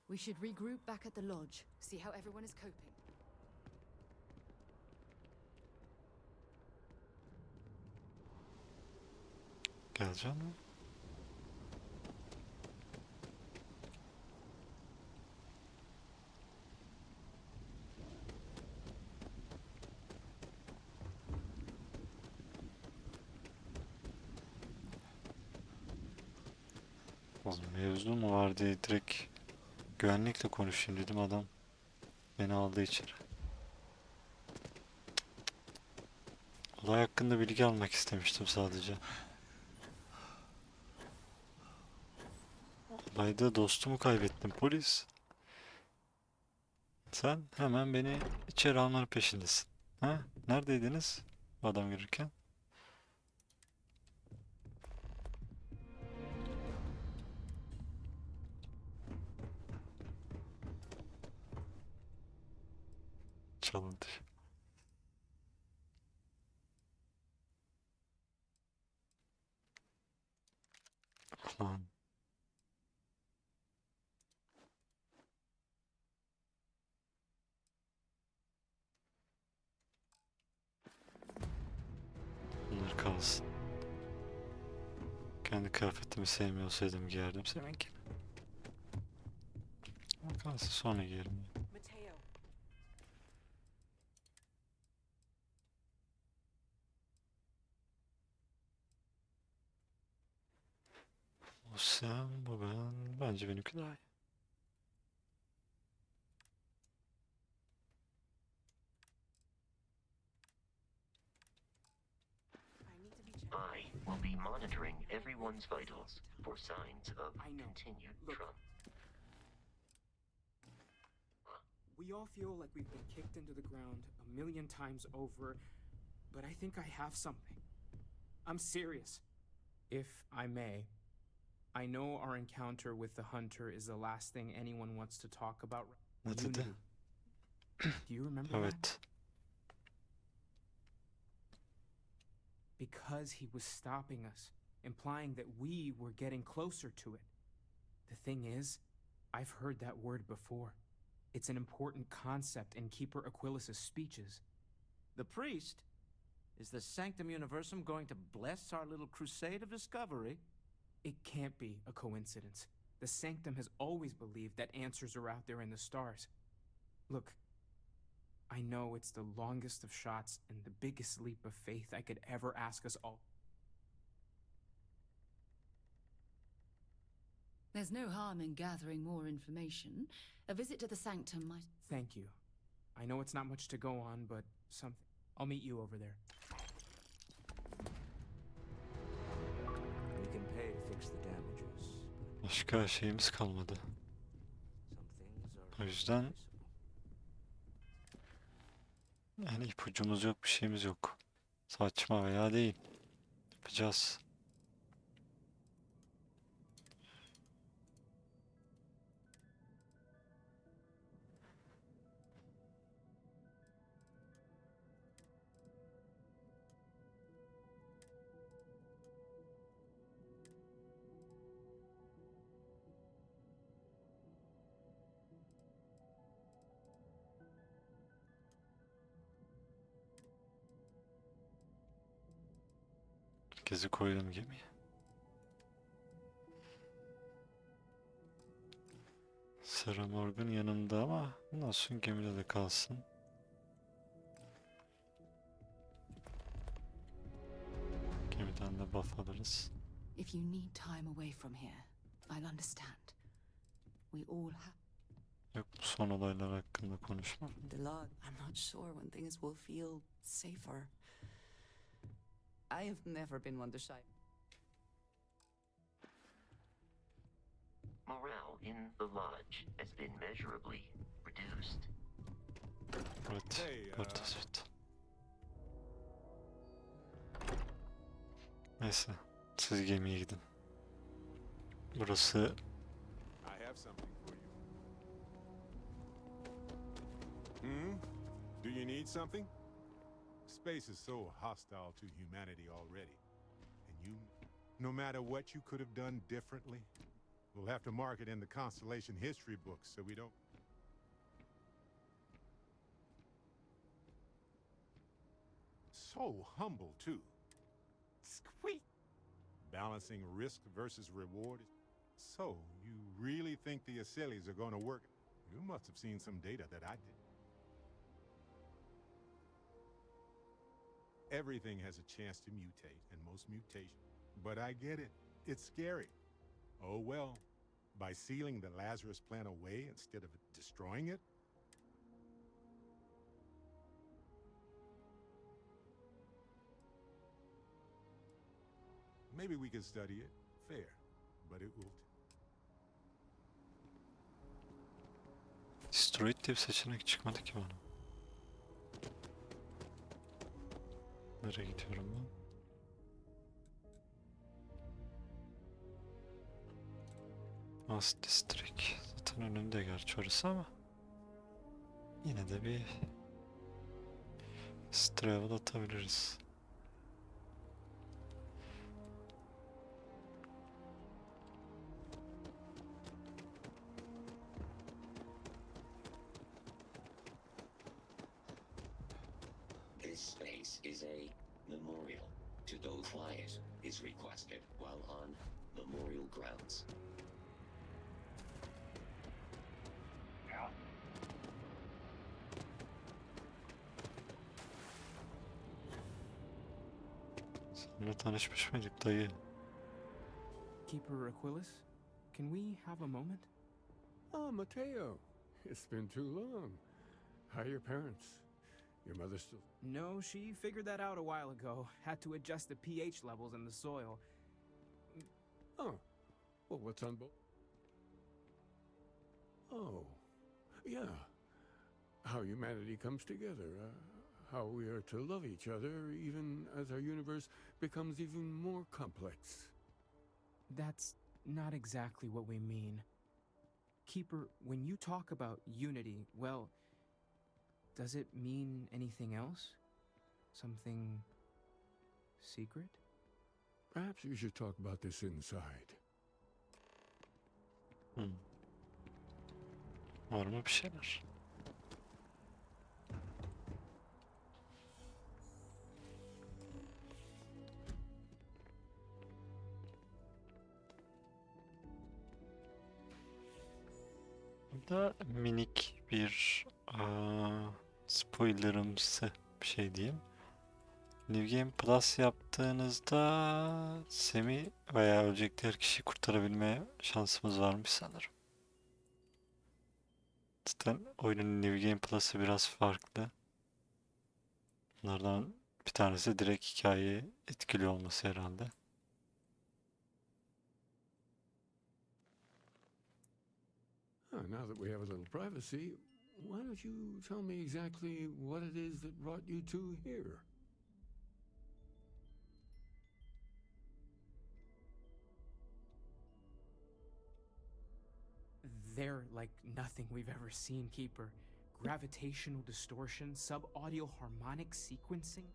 We should regroup back at the lodge, see how everyone is coping. Geleceksin mi? Oğlum mevzu mu var diye direkt güvenlikle konuşayım dedim, adam beni aldı içeri. Olay hakkında bilgi almak istemiştim sadece. Olayda dostumu kaybettim polis. Sen hemen beni içeri almanın peşindesin. Ha? Neredeydiniz bu adam görürken? Çalıntı. Lan. Bunlar kalsın. Kendi kıyafetimi sevmiyorsaydım giyerdim seninkini. Ama kalsın, sonra giyerim. Mateo. O sen, bu ben. Bence benimki daha iyi. I will be monitoring everyone's vitals for signs of continued trauma. We all feel like we've been kicked into the ground a million times over, but I think I have something. I'm serious. If I may, I know our encounter with the hunter is the last thing anyone wants to talk about. Ne dedi? Unity. Do you remember that? Evet. Because he was stopping us, implying that we were getting closer to it. The thing is, I've heard that word before. It's an important concept in Keeper Aquilas's speeches. The priest? Is the Sanctum Universum going to bless our little crusade of discovery? It can't be a coincidence. The Sanctum has always believed that answers are out there in the stars. Look, I know it's the longest of shots and the biggest leap of faith I could ever ask us all. There's no harm in gathering more information. A visit to the Sanctum might... Thank you. I know it's not much to go on, but something. I'll meet you over there. We can pay to fix the damages. Başka şeyimiz kalmadı. Some things O are yüzden yani ipucumuz yok, bir şeyimiz yok. Saçma veya değil. Yapacağız. Herkesi koydum gemiye. Sarah Morgan yanımda ama nasıl gemide de kalsın. Gemiden de buff alırız. If you need time away from here, I'll understand. We all have... Yok, bu son olaylar hakkında konuşma. The log. I'm not sure when things will feel safer. I have never been one to shy. Morale in the lodge has been measurably reduced. Evet, tespit. Neyse, siz gemiye gidin. Burası I have something for you. Do you need something? Space is so hostile to humanity already. And you, no matter what you could have done differently, we'll have to mark it in the Constellation history books so we don't... So humble, too. Squeak! Balancing risk versus reward. So, you really think the Asylees are going to work? You must have seen some data that I didn't. Everything has a chance to mutate, and most mutations. But I get it. It's scary. Oh well. By sealing the Lazarus plant away instead of destroying it? Maybe we can study it. Fair. But it will... Destroyed diye bir seçenek çıkmadı ki bana. Nereye gidiyorum ben? Mass District. Zaten önünde gerçi orası ama yine de bir travel atabiliriz. This space is a memorial to those quiet is requested while on memorial grounds. Seninle tanışmış mıydık dayı? Keeper Aquilus, can we have a moment? Oh, Mateo. It's been too long. How are your parents? Your mother still... No, she figured that out a while ago. Had to adjust the pH levels in the soil. Oh. Well, what's on both? Oh. Yeah. How humanity comes together. How we are to love each other, even as our universe becomes even more complex. That's not exactly what we mean. Keeper, when you talk about unity, well, does it mean anything else? Something secret? Perhaps we should talk about this inside. Var mı bir şeyler? Burada minik bir spoilerımsı bir şey diyeyim. New Game Plus yaptığınızda Sem'i veya ölecek diğer kişiyi kurtarabilme şansımız varmış sanırım. Zaten oyunun New Game Plus'ı biraz farklı. Bunlardan bir tanesi direkt hikayeyi etkili olması herhalde. Now that we have a little privacy, why don't you tell me exactly what it is that brought you two here? They're like nothing we've ever seen, Keeper. Gravitational distortion, sub-audio harmonic sequencing.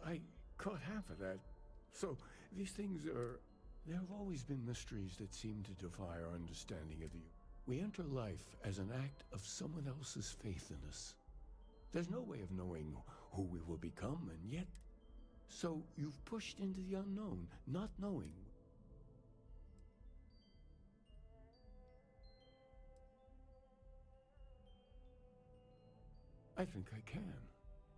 I caught half of that. So, these things are... There have always been mysteries that seem to defy our understanding of you. We enter life as an act of someone else's faith in us. There's no way of knowing who we will become, and yet... So, you've pushed into the unknown, not knowing. I think I can.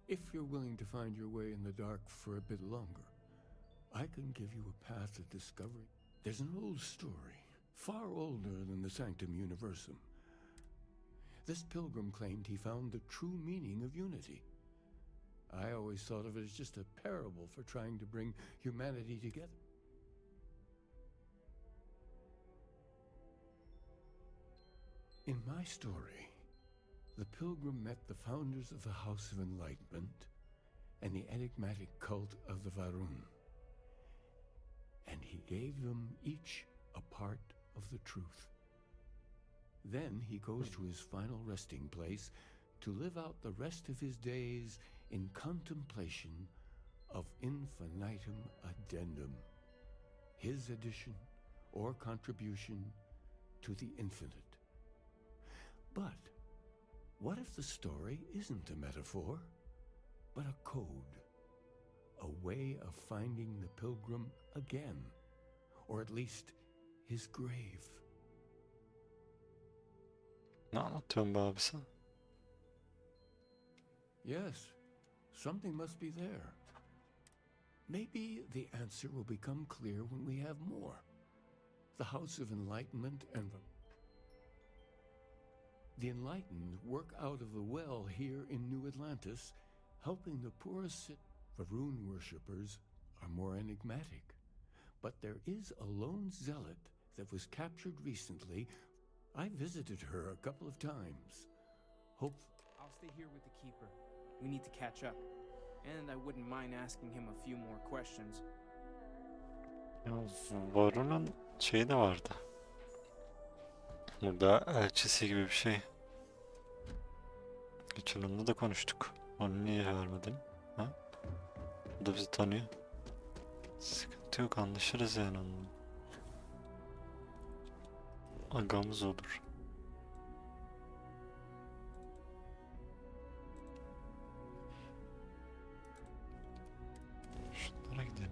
If you're willing to find your way in the dark for a bit longer, I can give you a path to discovery. There's an old story, far older than the Sanctum Universum. This pilgrim claimed he found the true meaning of unity. I always thought of it as just a parable for trying to bring humanity together. In my story, the pilgrim met the founders of the House of Enlightenment and the enigmatic cult of the Varun. And he gave them each a part of the truth. Then he goes to his final resting place to live out the rest of his days in contemplation of infinitum addendum, his addition or contribution to the infinite. But what if the story isn't a metaphor, but a code? A way of finding the pilgrim again, or at least his grave. Ne anlatıyorsun be abi sen? Yes, something must be there. Maybe the answer will become clear when we have more. The House of Enlightenment and the enlightened work out of the well here in New Atlantis, helping the poorest Varun worshippers are more enigmatic. But there is a lone zealot that was captured recently. I visited her a couple of times. I'll stay here with the Keeper. We need to catch up. And I wouldn't mind asking him a few more questions. Ya Varun'un şeyi de vardı. Burada elçisi gibi bir şey. Geçen onunla da konuştuk. Onu niye vermedin? Ha? O da bizi tanıyor. Sıkıntı yok, anlaşırız yani onunla. Agamız olur. Şunlara gidelim.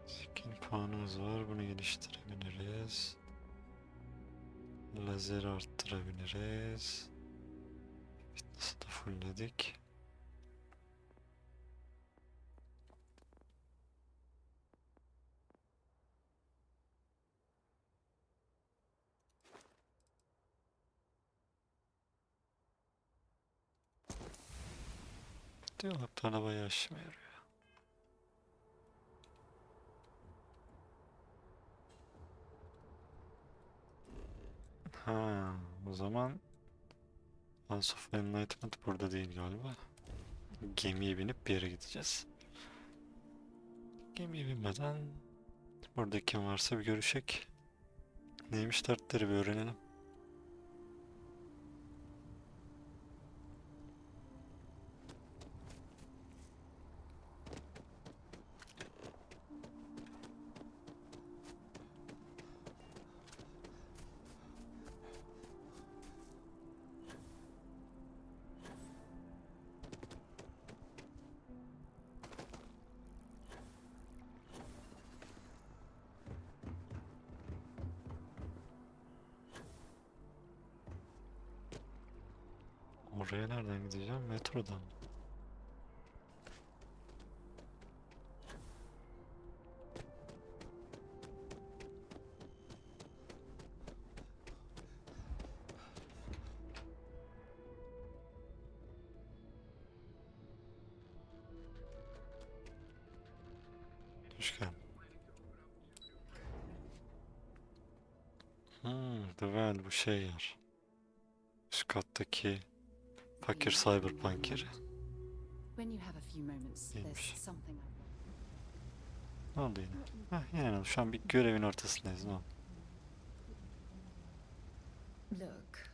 Skin puanımız var. Bunu geliştirebiliriz. Lazeri arttırabiliriz. Fitness'ı da fullledik. Diyaloglarına bayağı işime yarıyor. Ha, o zaman House of Enlightenment burada değil galiba. Gemiye binip bir yere gideceğiz. Gemiye binmeden burada kim varsa bir görüşek. Neymiş dertleri bir öğrenelim. Oraya nereden gideceğim? Metrodan. Hoş geldin. The Well, bu şey yer. Üst kattaki fakir cyberpunk yeri. When you have a few moments, there's İyiymiş. something Ne oldu yine? Heh, yine ne oldu? Şu an bir görevin ortasındayız. Ne oldu? Look,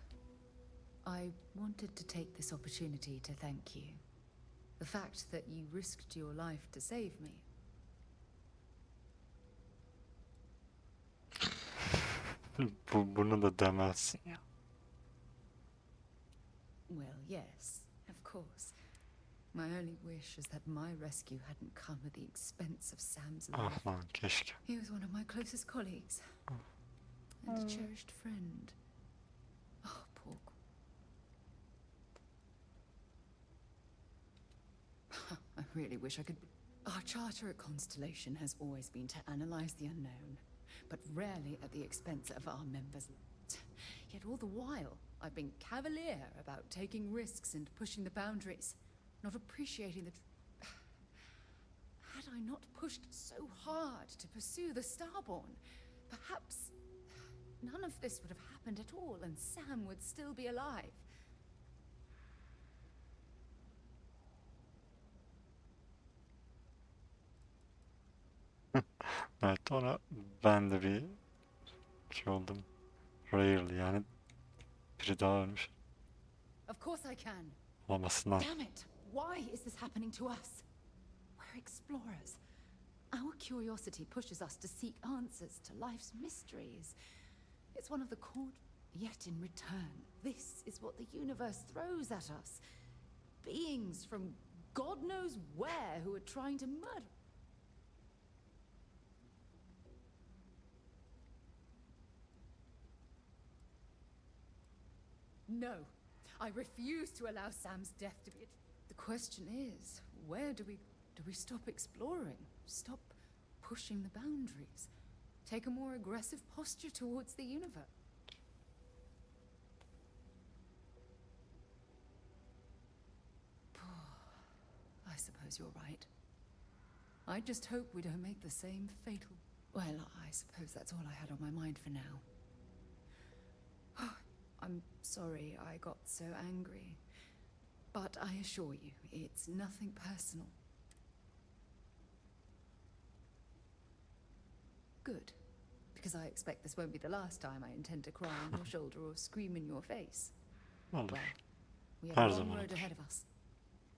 I wanted to take this opportunity to thank you. The fact that you risked your life to save me. Bunu da demezsin ya. Well, yes, of course. My only wish is that my rescue hadn't come at the expense of Sam's life. Ah lan keşke. He was one of my closest colleagues. And a cherished friend. Oh, poor... I really wish I could... Our charter at Constellation has always been to analyze the unknown, but rarely at the expense of our members. Yet all the while, I've been cavalier about taking risks and pushing the boundaries, not appreciating the... Had I not pushed so hard to pursue the Starborn, perhaps none of this would have happened at all, and Sam would still be alive. Evet, ona ben de bir şey oldum. Rarely yani biri daha ölmüş. Of course I can. Olmasından. Damn it! Why is this happening to us? We're explorers. Our curiosity pushes us to seek answers to life's mysteries. It's one of the core... Yet in return, this is what the universe throws at us. Beings from God knows where who are trying to murder... No, I refuse to allow Sam's death to be a... The question is, where do we stop exploring? Stop pushing the boundaries? Take a more aggressive posture towards the universe? I suppose you're right. I just hope we don't make the same fatal... Well, I suppose that's all I had on my mind for now. I'm sorry I got so angry. But I assure you, it's nothing personal. Good. Because I expect this won't be the last time I intend to cry on your shoulder or scream in your face. Olur. Well, we have Her a long zaman road olur. ahead of us.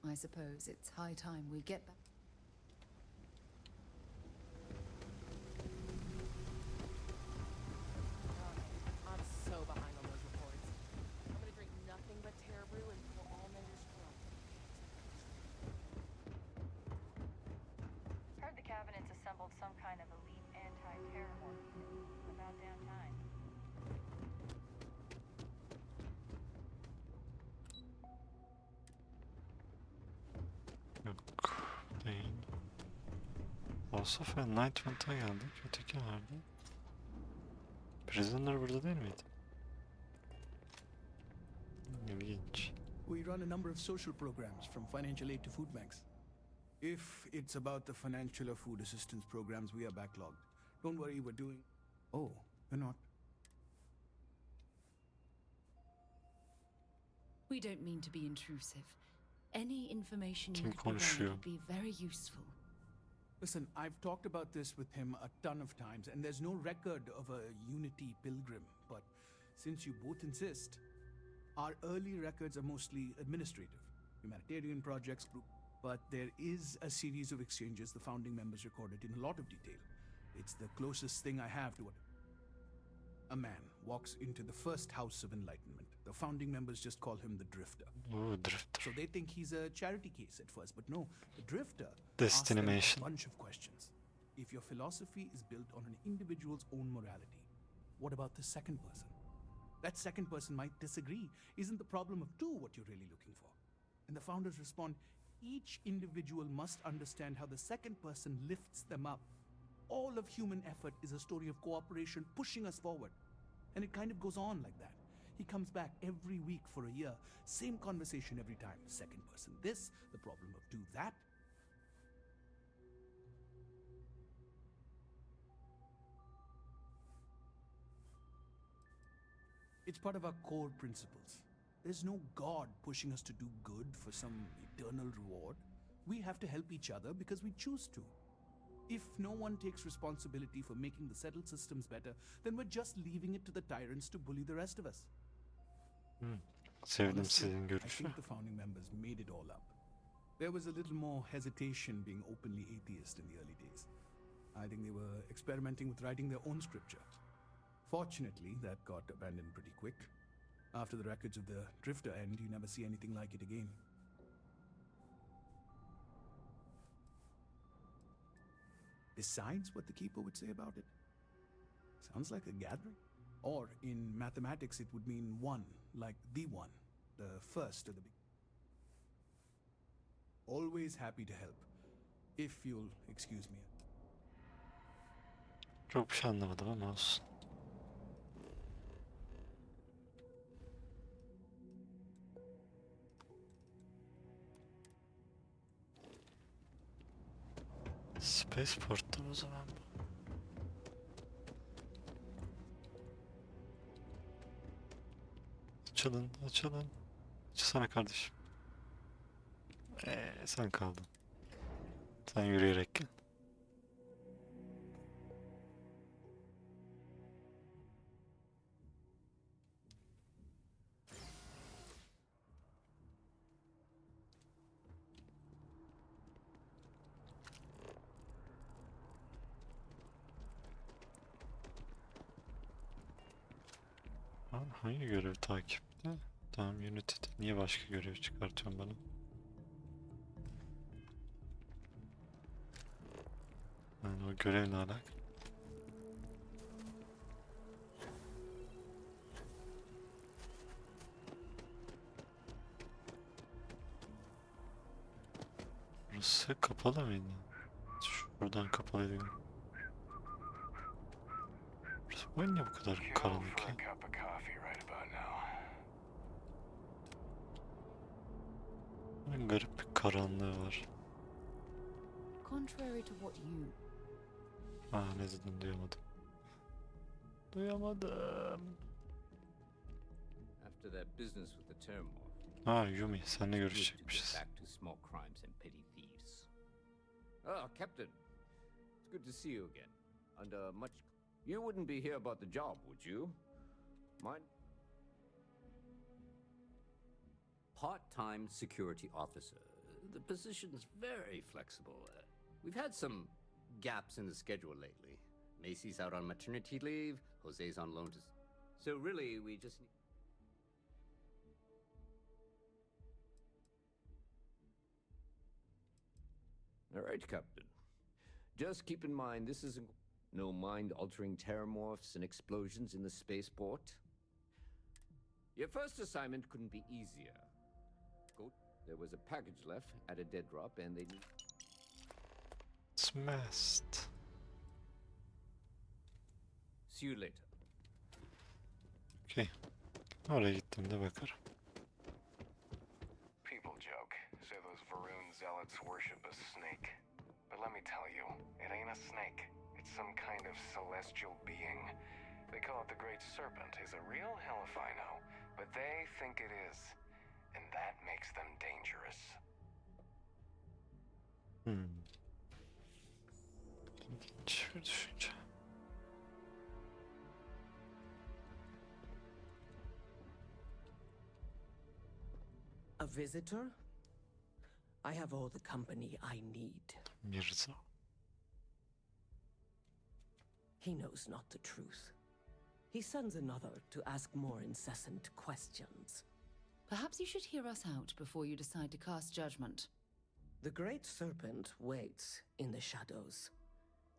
I suppose it's high time we get back. I'm so behind on those reports. I'm gonna drink nothing but Terra Brew and pull all measures from. Heard the cabinet's assembled some kind of elite anti-terror unit. About damn time. House of Enlightenment'a geldik. Öteki nerede? Prisoner burada değil miydi? İlginç. We run a number of social programs, from financial aid to food banks. If it's about the financial or food assistance programs, we are backlogged. Don't worry, we're doing... Oh, we're not. We don't mean to be intrusive. Any information you Kim could provide konuşuyor? would be very useful. Listen, I've talked about this with him a ton of times, and there's no record of a Unity pilgrim. But since you both insist, our early records are mostly administrative, humanitarian projects, group. But there is a series of exchanges the founding members recorded in a lot of detail. It's the closest thing I have to what... A man walks into the first House of Enlightenment. The founding members just call him the Drifter. Ooh, Drifter. So they think he's a charity case at first, but no, the Drifter asks Destiny them a Nation. bunch of questions. If your philosophy is built on an individual's own morality, what about the second person? That second person might disagree. Isn't the problem of two what you're really looking for? And the founders respond, each individual must understand how the second person lifts them up. All of human effort is a story of cooperation pushing us forward. And it kind of goes on like that. He comes back every week for a year. Same conversation every time. Second person this, the problem of two that. It's part of our core principles. There's no God pushing us to do good for some eternal reward. We have to help each other because we choose to. If no one takes responsibility for making the settled systems better, then we're just leaving it to the tyrants to bully the rest of us. Sevdim Honestly, sizin I görüşü. think the founding members made it all up. There was a little more hesitation being openly atheist in the early days. I think they were experimenting with writing their own scripture. Fortunately, that got abandoned pretty quick. After the records of the Drifter end, you never see anything like it again. Besides what the Keeper would say about it, sounds like a gathering. Or in mathematics, it would mean one, like the one, the first or the big. Always happy to help, if you'll excuse me. Çok bir şey anlamadım ama olsun. Spaceport'ta o zaman bu. Açılın, açılın. Açılsana kardeşim. Sen kaldın. Sen yürüyerek gel. Hangi görev takipte? Tamam, Unity'de. Niye başka görev çıkartıyorsun bana? Yani o görev ne alaka? Burası kapalı mıydı? Şuradan kapalıydı. Bu oyun niye bu kadar karanlık ya? Bunun garip bir karanlığı var. Contrary to what you... Ne dedim duyamadım. Duyamadım. After that business with the Terramorph. Yumi, seninle görüşecekmişiz. Back to small crimes and petty thieves. Oh, Captain. It's good to see you again. Under much... You wouldn't be here about the job, would you? Mind? Part-time security officer. The position's very flexible. We've had some gaps in the schedule lately. Macy's out on maternity leave, Jose's on loan to... So really, we just need... All right, Captain. Just keep in mind, this isn't... No mind-altering terramorphs and explosions in the spaceport. Your first assignment couldn't be easier. There was a package left at a dead drop and they need... Dismissed. See you later. Okay. Oraya gittiğimde bakarım. People joke, say those Varun zealots worship a snake. But let me tell you, it ain't a snake. It's some kind of celestial being. They call it the Great Serpent. Is it real? Hell if I know. But they think it is. And that makes them dangerous. İlginç bir düşünce. A visitor? I have all the company I need. Mirza. He knows not the truth. He sends another to ask more incessant questions. Perhaps you should hear us out before you decide to cast judgment. The Great Serpent waits in the shadows.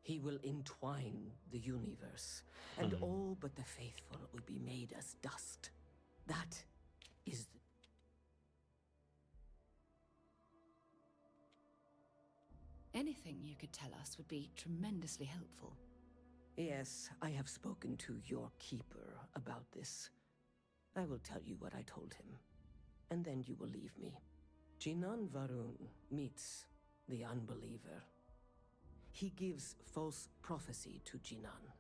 He will entwine the universe, and all but the faithful will be made as dust. That is the... Anything you could tell us would be tremendously helpful. Yes, I have spoken to your keeper about this. I will tell you what I told him, and then you will leave me. Jinan Varun meets the unbeliever. He gives false prophecy to Jinan.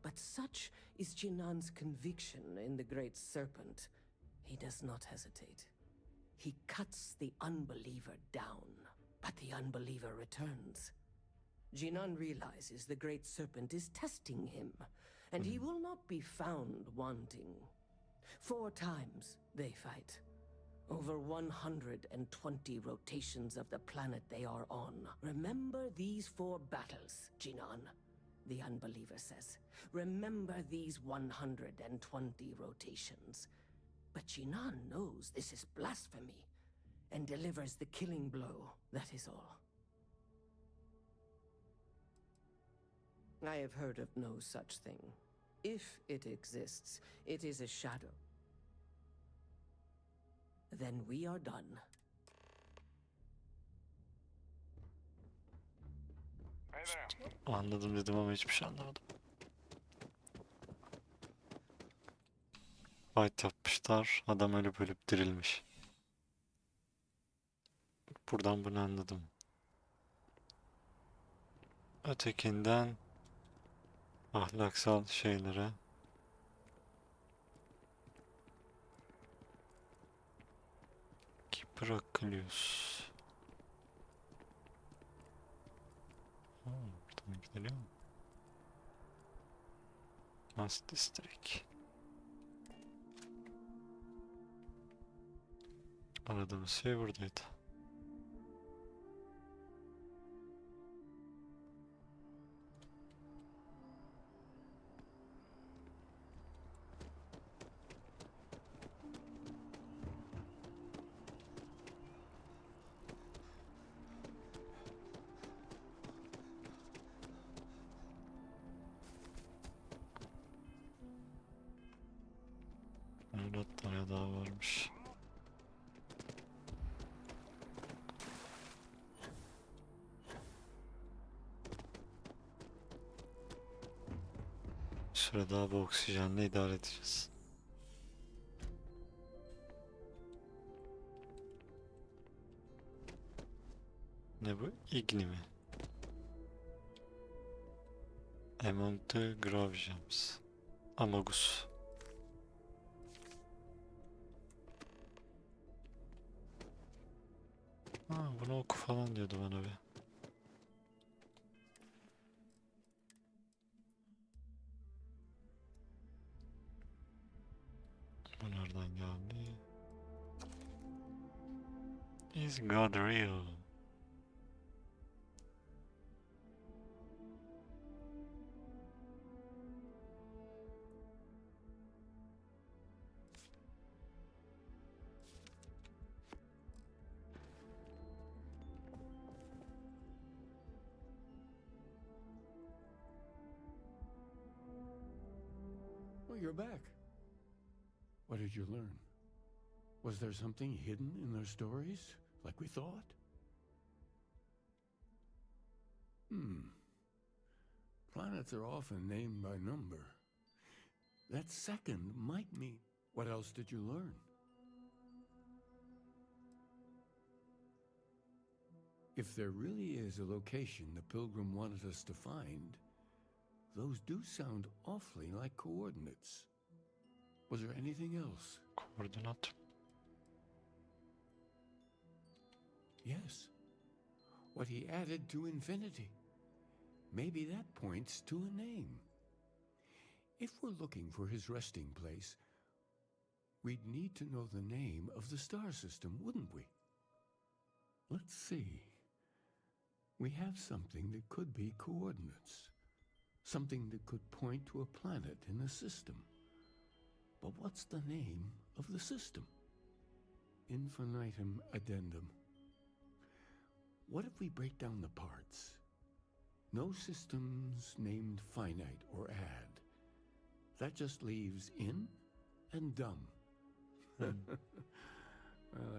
But such is Jinan's conviction in the Great Serpent, he does not hesitate. He cuts the unbeliever down, but the unbeliever returns. Jinan realizes the Great Serpent is testing him, and he will not be found wanting. 4 times they fight. Over 120 rotations of the planet they are on. Remember these 4 battles, Jinan, the unbeliever says. Remember these 120 rotations. But Jinan knows this is blasphemy, and delivers the killing blow, that is all. I have heard of no such thing. If it exists, it is a shadow. Then we are done. Hey there. Anladım dedim ama hiçbir şey anlamadım. Fight yapmışlar. Adam ölüp ölüp dirilmiş. Buradan bunu anladım. Ötekinden ahlaksal şeylere. Bırakılıyoruz. Buradan gidiliyor mu? Must District. Aradığımız şey buradaydı. Evlatlara daha varmış. Süre daha bu oksijenle idare edeceğiz. Ne bu? Igni mi? Among the Grave Gems. Amagus. Ha, bunu oku falan diyordu bana bir. Bu nereden geldi? Is God real? You're back. What did you learn? Was there something hidden in their stories, like we thought? Planets are often named by number. That second might mean... What else did you learn? If there really is a location the Pilgrim wanted us to find, those do sound awfully like coordinates. Was there anything else? Koordinat. Yes. What he added to infinity. Maybe that points to a name. If we're looking for his resting place, we'd need to know the name of the star system, wouldn't we? Let's see. We have something that could be coordinates. Something that could point to a planet in the system. But what's the name of the system? Infinitum addendum. What if we break down the parts? No systems named finite or add. That just leaves in and dumb. Well,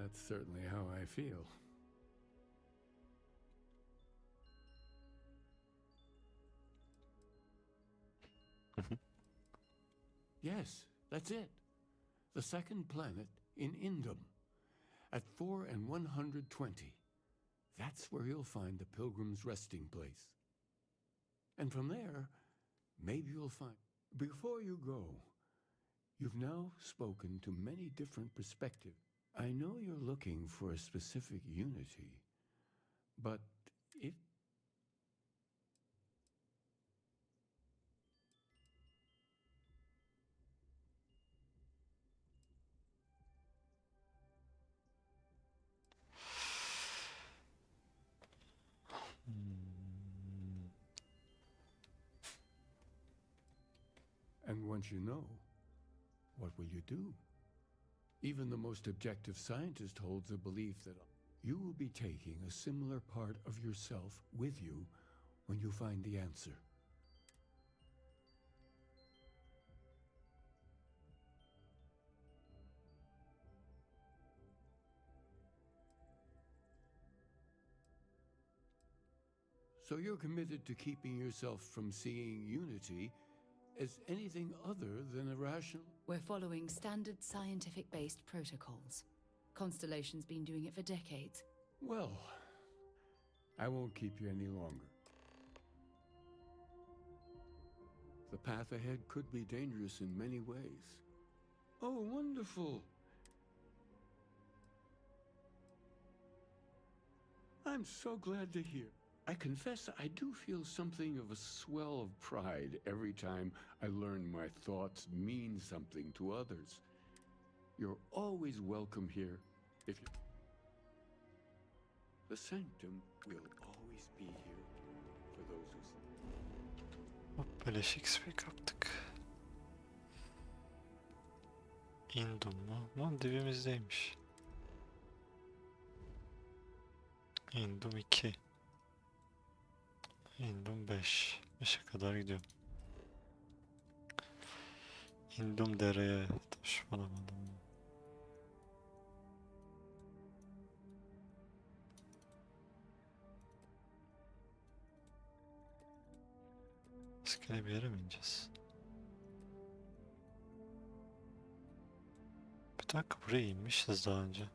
that's certainly how I feel. Yes, that's it. The second planet in Indum, at 4 and 120. That's where you'll find the Pilgrim's resting place. And from there, maybe you'll find... Before you go, you've now spoken to many different perspectives. I know you're looking for a specific unity, but if... And once you know, what will you do? Even the most objective scientist holds the belief that you will be taking a similar part of yourself with you when you find the answer. So you're committed to keeping yourself from seeing unity as anything other than a rational... We're following standard scientific-based protocols. Constellation's been doing it for decades. Well, I won't keep you any longer. The path ahead could be dangerous in many ways. Oh, wonderful! I'm so glad to hear. I confess I do feel something of a swell of pride every time I learn my thoughts mean something to others. You're always welcome here if you... The sanctum will always be here for those who... Hop, beleş XP kaptık. Indum mu? Lan dibimizdeymiş. Indum 2. Indum 5. 5'e kadar gidiyorum. Indum dereye taş bulamadım. İskele bir yere mi ineceğiz? Bir dakika, buraya inmişiz daha önce.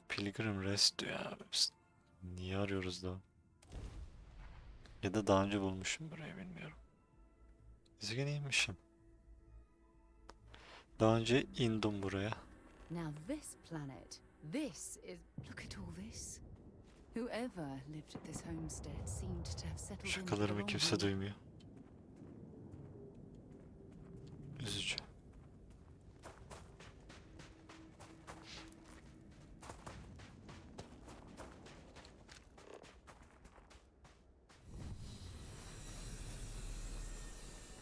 Pilgrim Rest diyor ya. Biz niye arıyoruz daha? Ya da daha önce bulmuşum burayı, bilmiyorum. Gene inmişim. Daha önce indim buraya. Now this planet, this is... Look at all this. Whoever lived at this homestead seemed to have settled into the Şakalarımı long kimse haul. duymuyor. Üzücü.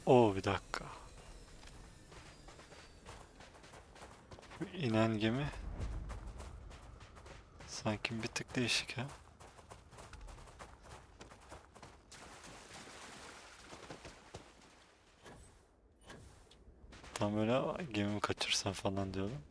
Oo, bir dakika. Bu inen gemi sanki bir tık değişik ha. Tam böyle gemimi kaçırsam falan diyordum.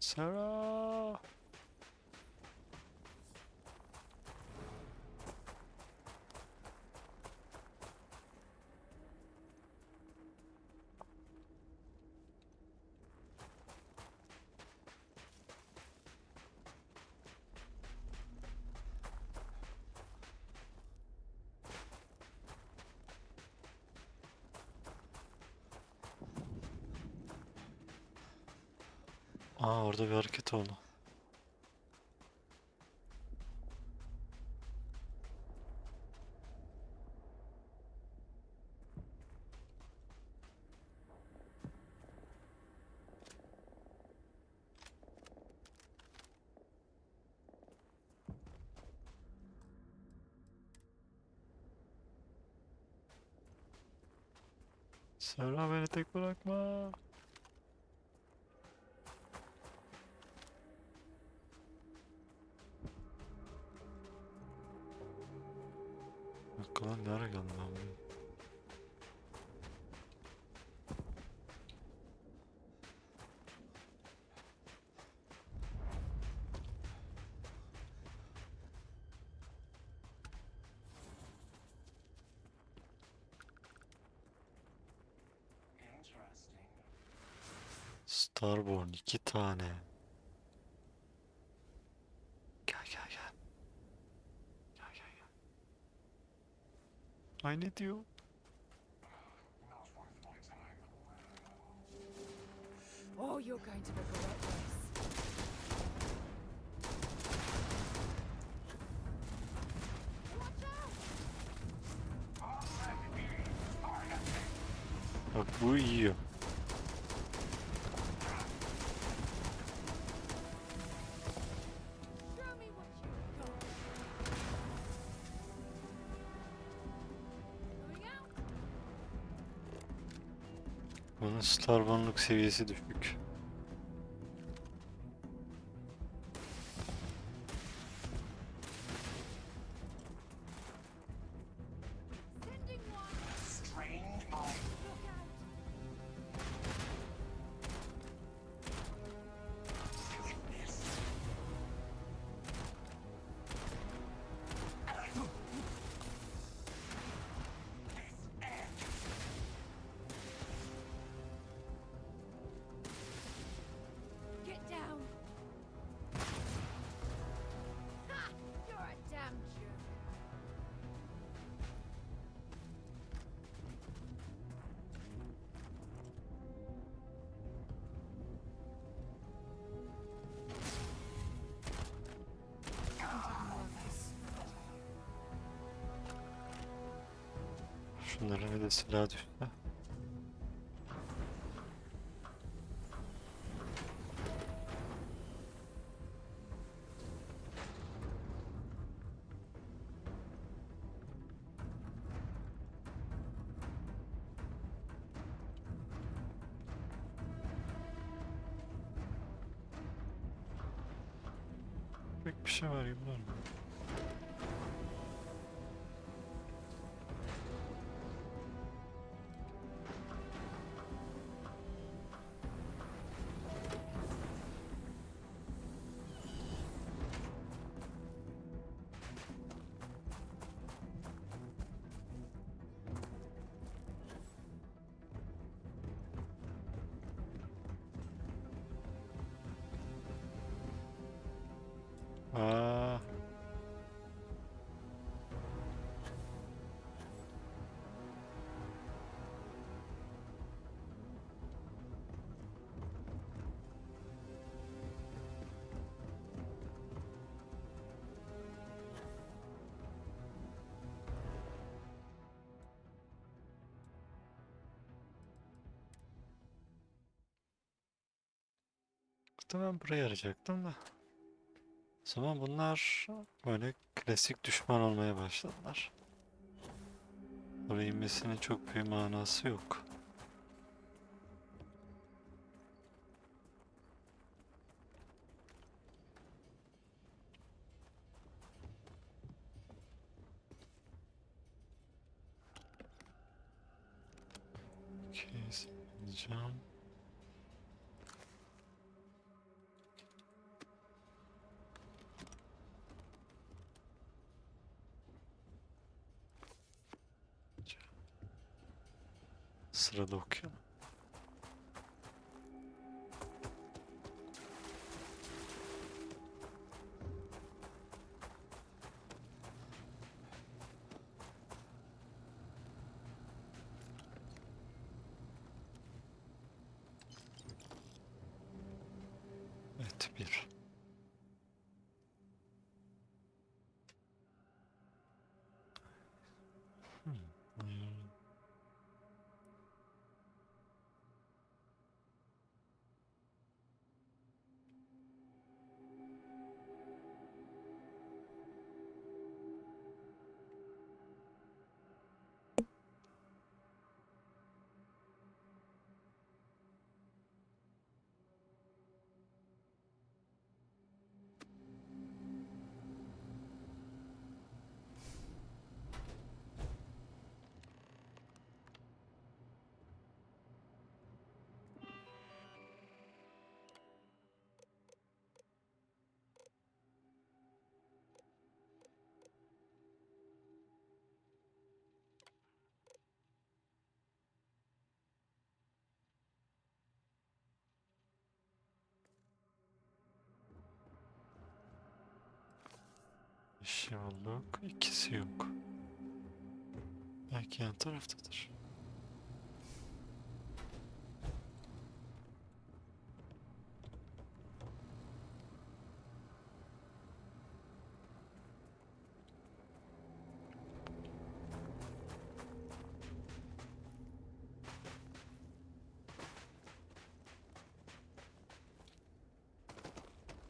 Sarah. Aa, orada bir hareket oldu. Sarah, beni tek bırakma. Bak lan, nereye geldim ben buraya? Starborn 2 tane. Gel gel gel. Gel gel gel. Ay, ne diyor? Oh, you're going to regret this. Bak, bu yiyor. Bunun Starborn'luk seviyesi düşük. Get down. Ha! You're a damn jerk. Şunlara bir de silah düştü. Pek bir şey var Yılın. Aa. İşte ben burayı arayacaktım da. O zaman bunlar böyle klasik düşman olmaya başladılar. Buraya inmesinin çok bir manası yok. Okey, sileceğim. Sırada okuyalım. Evet, bir. Bir şey bulduk. İkisi yok. Belki yan taraftadır.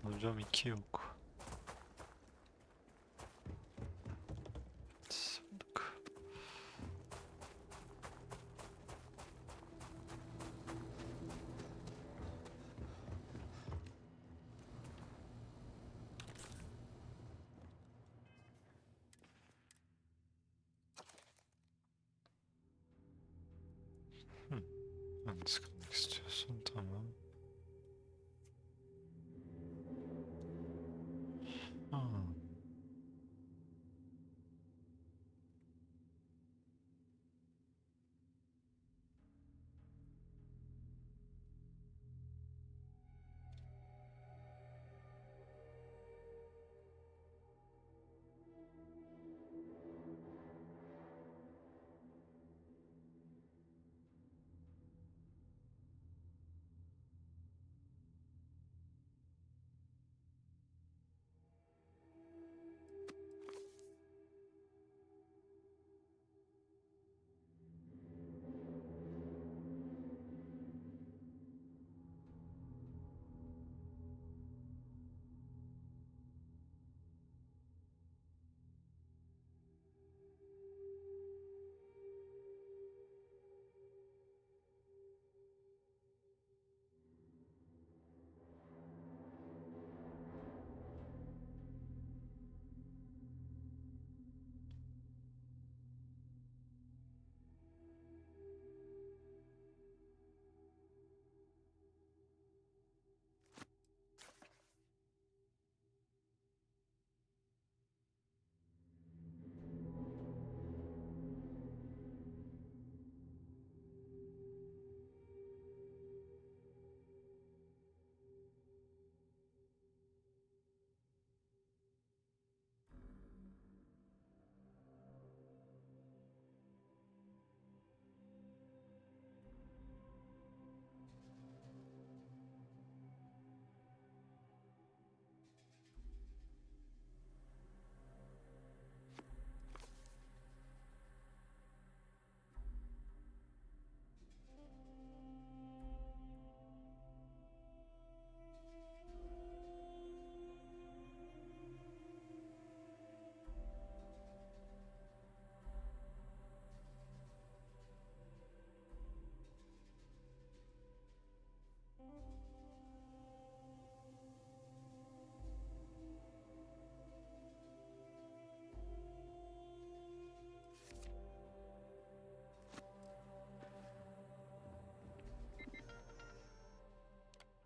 Hocam iki yok. Bulduk. Yalnız kalmak istiyorsun, tamam. Ha.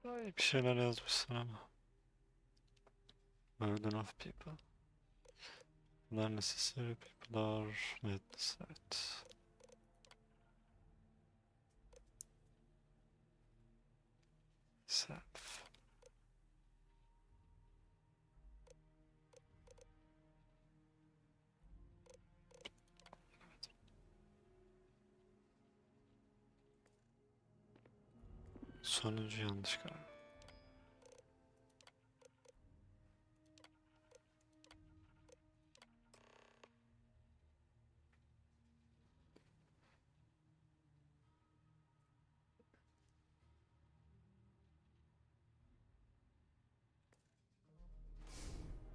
Ay, bir şeyler yazmışsın ama. Burden of people. Bunlar necessary people are madness, evet. yourself. Sonuncu yanlış galiba.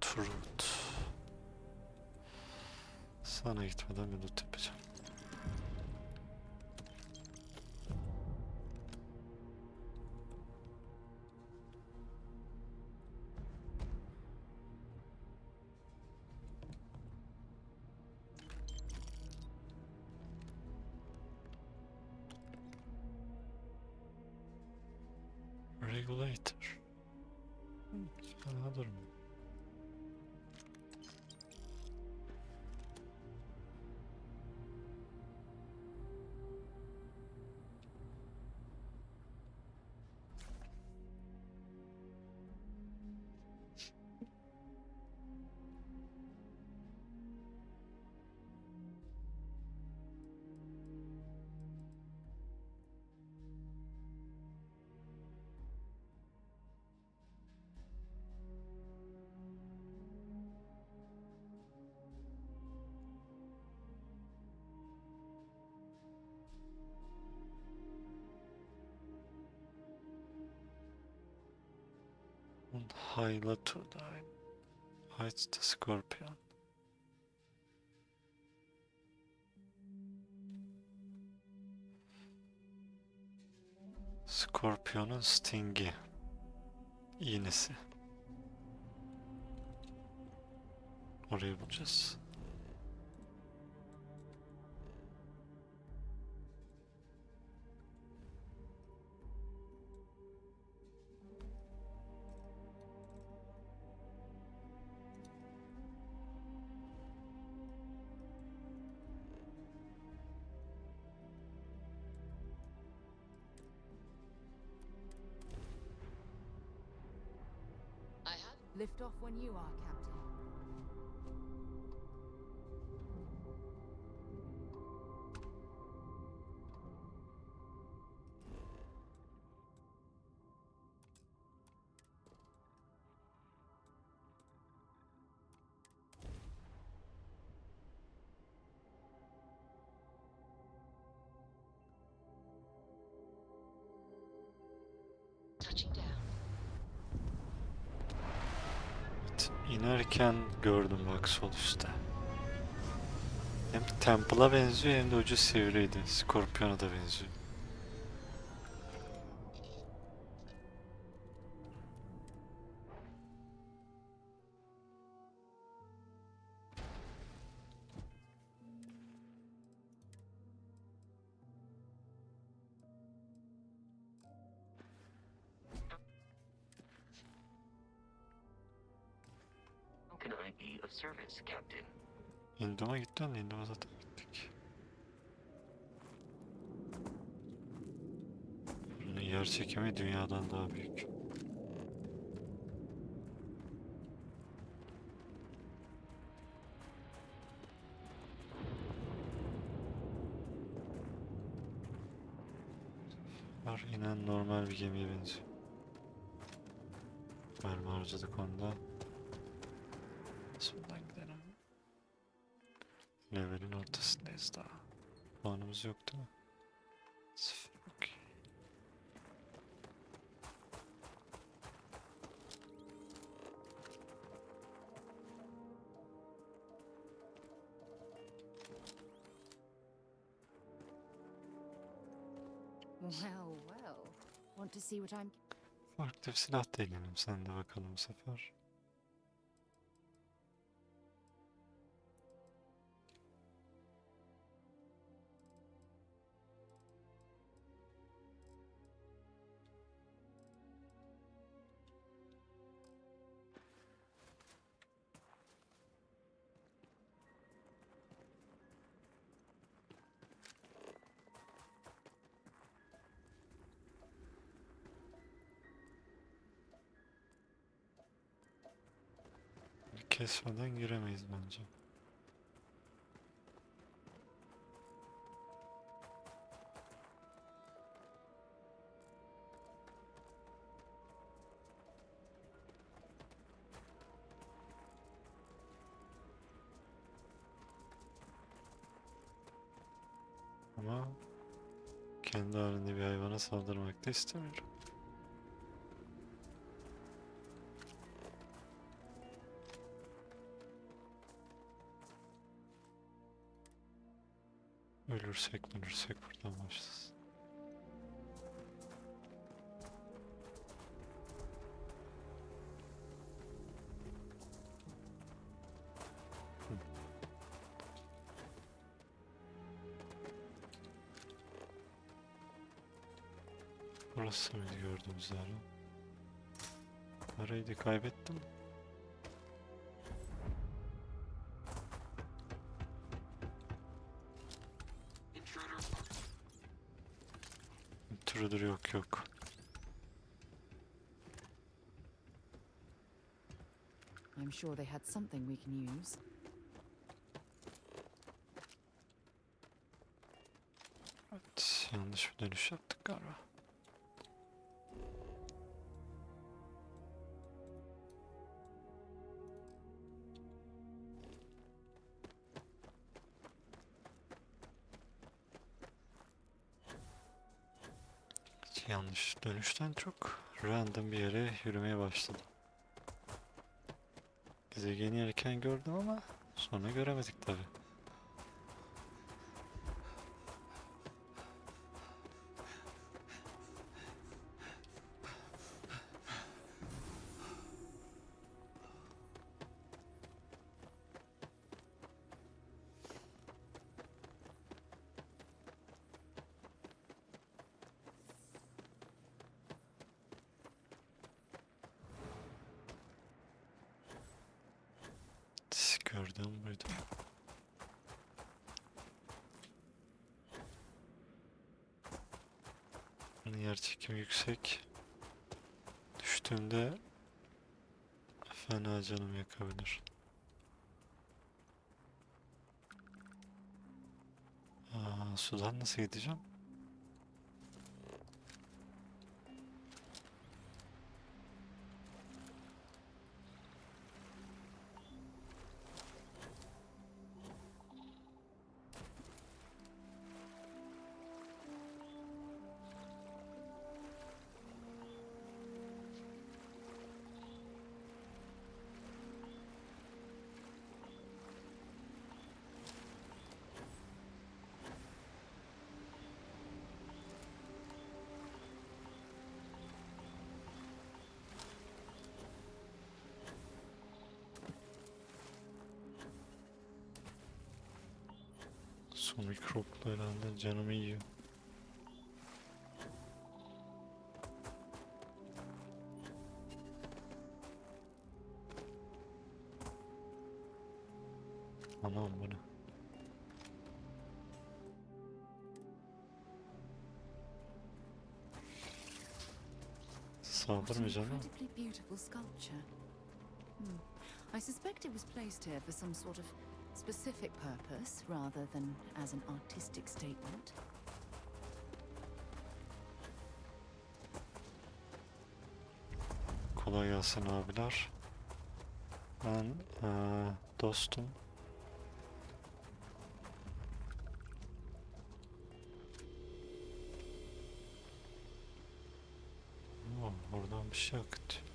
Truth. Sana gitmeden bir loot yapacağım. Regulator. Fena durmuyor. Hayla to die. Hides the scorpion. Scorpion'un stingi. İğnesi. Orayı bulacağız. Lift off when you are, Captain. Touching down. İnerken gördüm bak sol üstte. Hem Temple'a benziyor hem de ucu sivriydi. Scorpion'a da benziyor. How can I be of service, Captain? Indum'a gittin mi? Indum'a zaten gittik. Bunun yer çekimi dünyadan daha büyük. Var inen normal bir gemiye benziyor. Mermi harcadık onda. Sondan gidelim. Levelin ortasındayız daha. Puanımız yok değil mi? Sıfır. Okey. Well, well. Want to see what I'm... Farklı bir silah deneyelim sen de bakalım bu sefer. kesmeden giremeyiz bence. Ama kendi halinde bir hayvana saldırmak da istemiyorum. Ölürsek buradan başlasın. Burası mıydı gördüğümüz yer? Arayı da kaybettim. Intruder yok. I'm sure they had something we can use. Evet, yanlış bir dönüş yaptık galiba. Yanlış dönüşten çok random bir yere yürümeye başladım. Gezegeni erken gördüm ama sonra göremedik tabi. Gördüğüm buydu. Yer çekimi yüksek. Düştüğümde fena canım yakabilir. Sudan nasıl gideceğim? Su mikroplu herhalde canımı yiyor. Anam bu ne? Saldırmayacağım ama. Incredibly beautiful sculpture. I suspect it was placed here for some sort of specific purpose rather than as an artistic statement. Kolay gelsin abiler. Ben dostum. Oradan bir şey akıtıyor.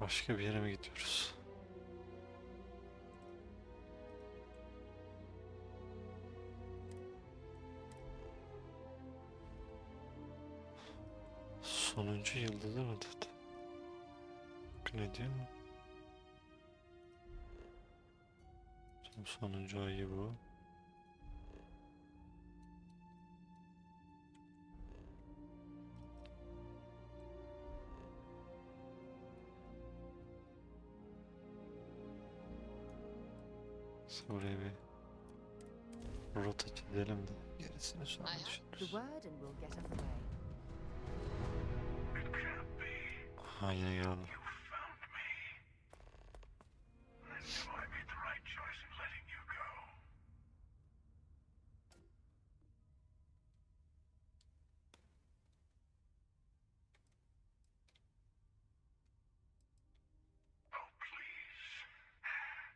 Başka bir yere mi gidiyoruz? Sonuncu yıldızı mı dedi? Ne diyor mu? Sonuncu ayı bu. Buraya bir rota çizelim de gerisini sonra I have the düşünürüz. word and we'll get underway. Ha yine geldi.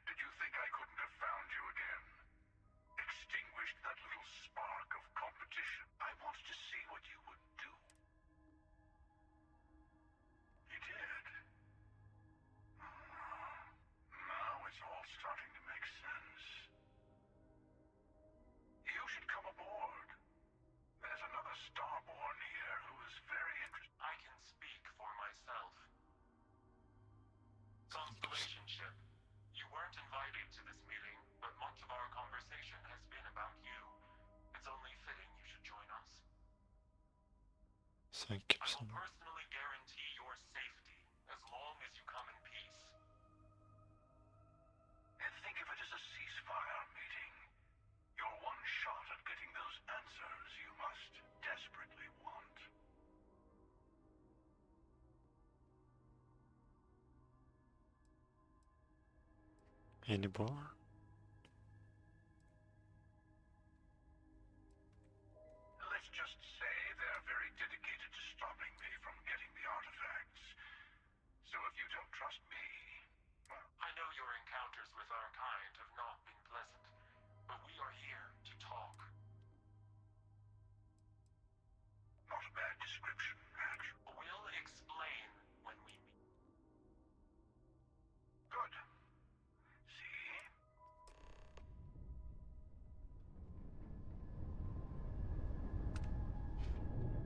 Did you think I couldn't have found you again? Extinguished that little spark of competition. I wanted to see what you would do. You did. Now it's all starting to make sense. You should come aboard. There's another Starborn here who is very interested. I can speak for myself. Constellation ship. You weren't invited to this meeting, but much of our conversation has been about you. It's only fitting you should join us. Sen I kimsin? will personally guarantee your safety as long as you come in peace. And think of it as a ceasefire meeting. Your one shot at getting those answers you must desperately want. Yeni bu. Let's just say they're very dedicated to stopping me from getting the artifacts. So if you don't trust me, well, I know your encounters with our kind have not been pleasant, but we are here to talk. not a bad description, actually. We'll explain when we meet. Good. See?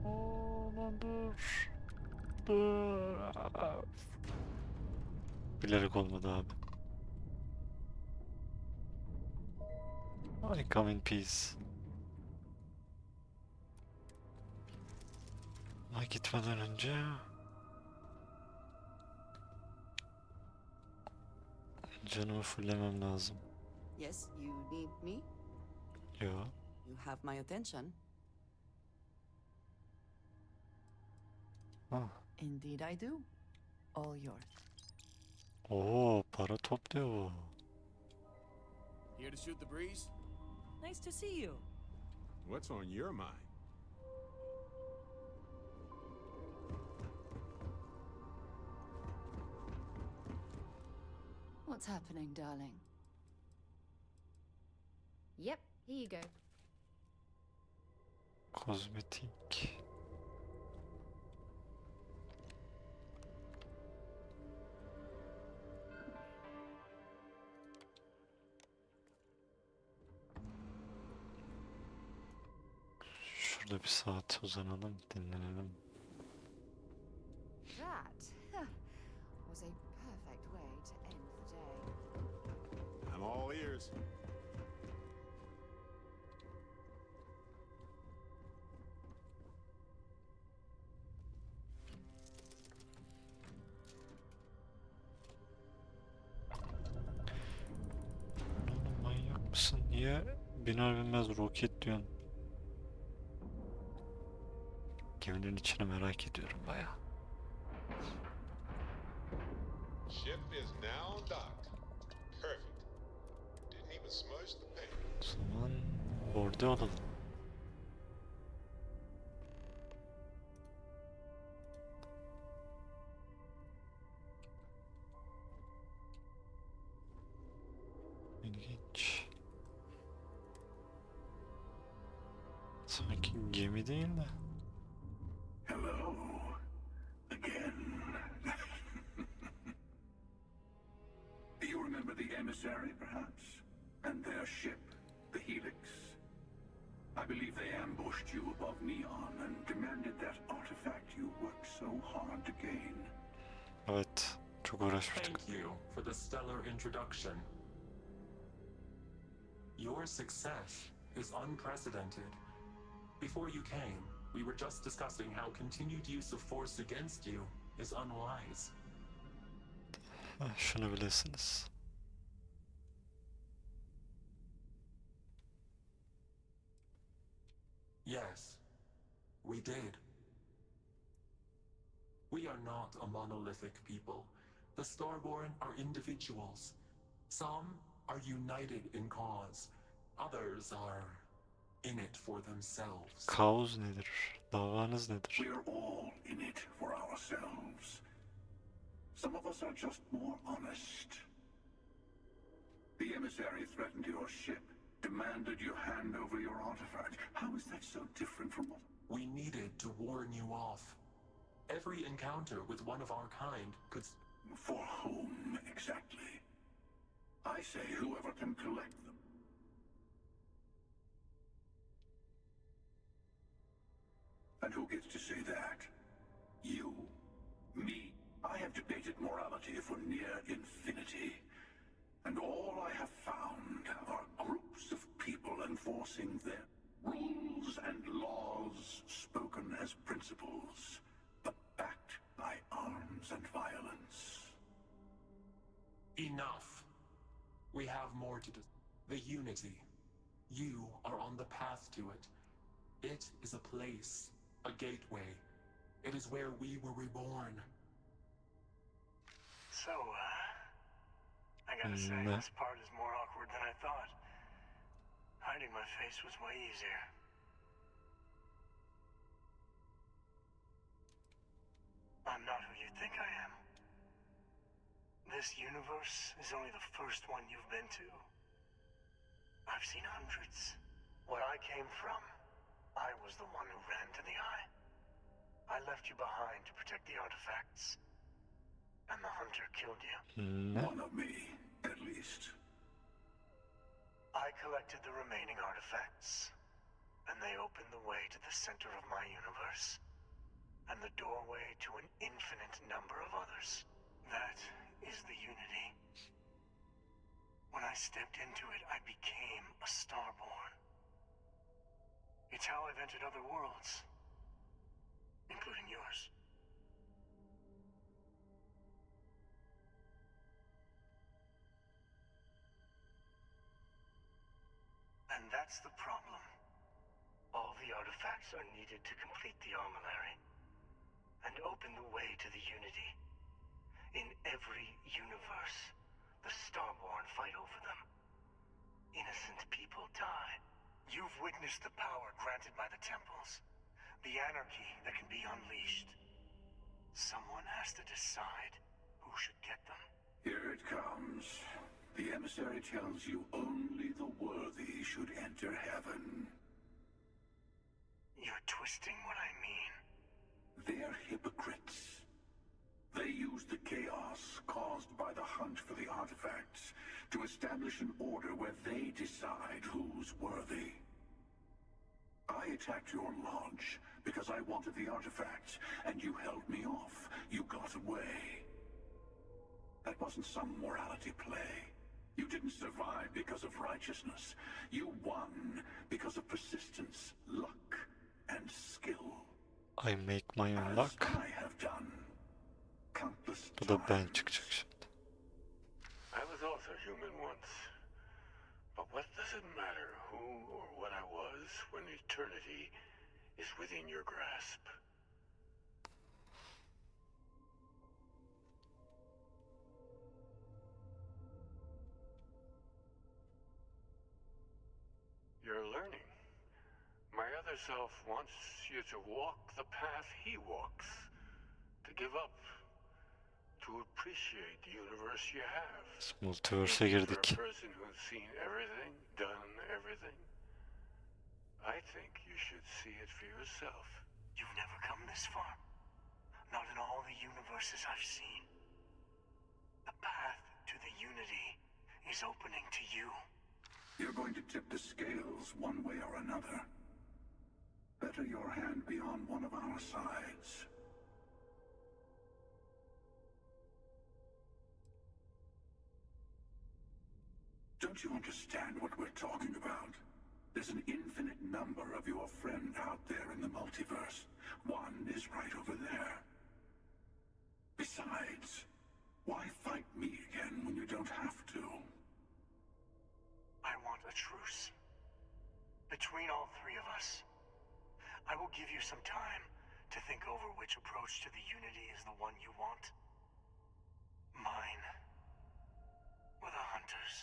Aman dur. Dur. Bilerek olmadı abi. I come in peace. Ama gitmeden önce canımı fullemem lazım. Yes, you need me? Yo. You have my attention. Ah. Indeed I do. All yours. Oo, para topluyor bu. Here to shoot the breeze? Nice to see you. What's on your mind? What's happening, darling? Yep, here you go. Kozmetik. Şurada bir saat uzanalım, dinlenelim. That was a perfect way to end the day. I'm all ears. Oğlum manyak mısın? Niye biner binmez roket diyorsun? Geminin içini merak ediyorum bayağı. Ship is now docked. Perfect. Didn't even smudge the paint. O zaman orada olalım. İlginç. Sanki gemi değil de. Hello. Again. You remember the emissary, perhaps? And their ship, the Helix? I believe They ambushed you above Neon and demanded that artifact you worked so hard to gain. Evet, çok uğraşmıştık. Thank you for the stellar introduction. Your success is unprecedented. Before you came, we were just discussing how continued use of force against you is unwise. Şunu bilesiniz. Yes, we did. We are not a monolithic people. The Starborn are individuals. Some are united in cause. Others are in it for themselves. Kaos nedir? Davanız nedir? We're all in it for ourselves. Some of us are just more honest. The emissary threatened your ship, demanded you hand over your artifact. How is that so different from what... We needed to warn you off. Every encounter with one of our kind could... For whom, exactly? I say whoever can collect them. And who gets to say that? You? Me? I have debated morality for near infinity. And all I have found are groups of people enforcing their rules and laws spoken as principles, but backed by arms and violence. Enough. We have more to do. The Unity. You are on the path to it. It is a place, a gateway. It is where we were reborn. So, I gotta say, this part is more awkward than I thought. Hiding my face was way easier. I'm not who you think I am. This universe is only the first one you've been to. I've seen hundreds. Where I came from, I was the one who ran to the Eye. I left you behind to protect the artifacts. And the hunter killed you. One of me, at least. I collected the remaining artifacts, and they opened the way to the center of my universe, and the doorway to an infinite number of others. That is the Unity. When I stepped into it, I became a Starborn. It's how I've entered other worlds, including yours. And that's the problem. All the artifacts are needed to complete the armillary and open the way to the Unity. In every universe, the Starborn fight over them. Innocent people die. You've witnessed the power granted by the temples, the anarchy that can be unleashed. Someone has to decide who should get them. Here it comes. The emissary tells you only the worthy should enter heaven. You're twisting what I mean. They're hypocrites. They use the chaos caused by the hunt for the artifacts to establish an order where they decide who's worthy. I attacked your lodge because I wanted the artifacts, and you held me off. You got away. That wasn't some morality play. You didn't survive because of righteousness. You won because of persistence, luck, and skill. I make my own luck. I have done. Countless Bu da ben çıkacak şimdi. I was also human once. But what does it matter who or what I was when eternity is within your grasp? You're learning. My other self wants you to walk the path he walks. To give up. To appreciate the universe you have. Multiverse'e girdik. For a person who's seen everything, done everything, I think you should see it for yourself. You've never come this far. Not in all the universes I've seen. The path to the Unity is opening to you. You're going to tip the scales one way or another. one of our sides. Don't you understand what we're talking about? There's an infinite number of your friend out there in the multiverse. One is right over there. Besides, why fight me again when you don't have to? I want a truce. Between all three of us. I will give you some time to think over which approach to the Unity is the one you want. Mine. Or the Hunters.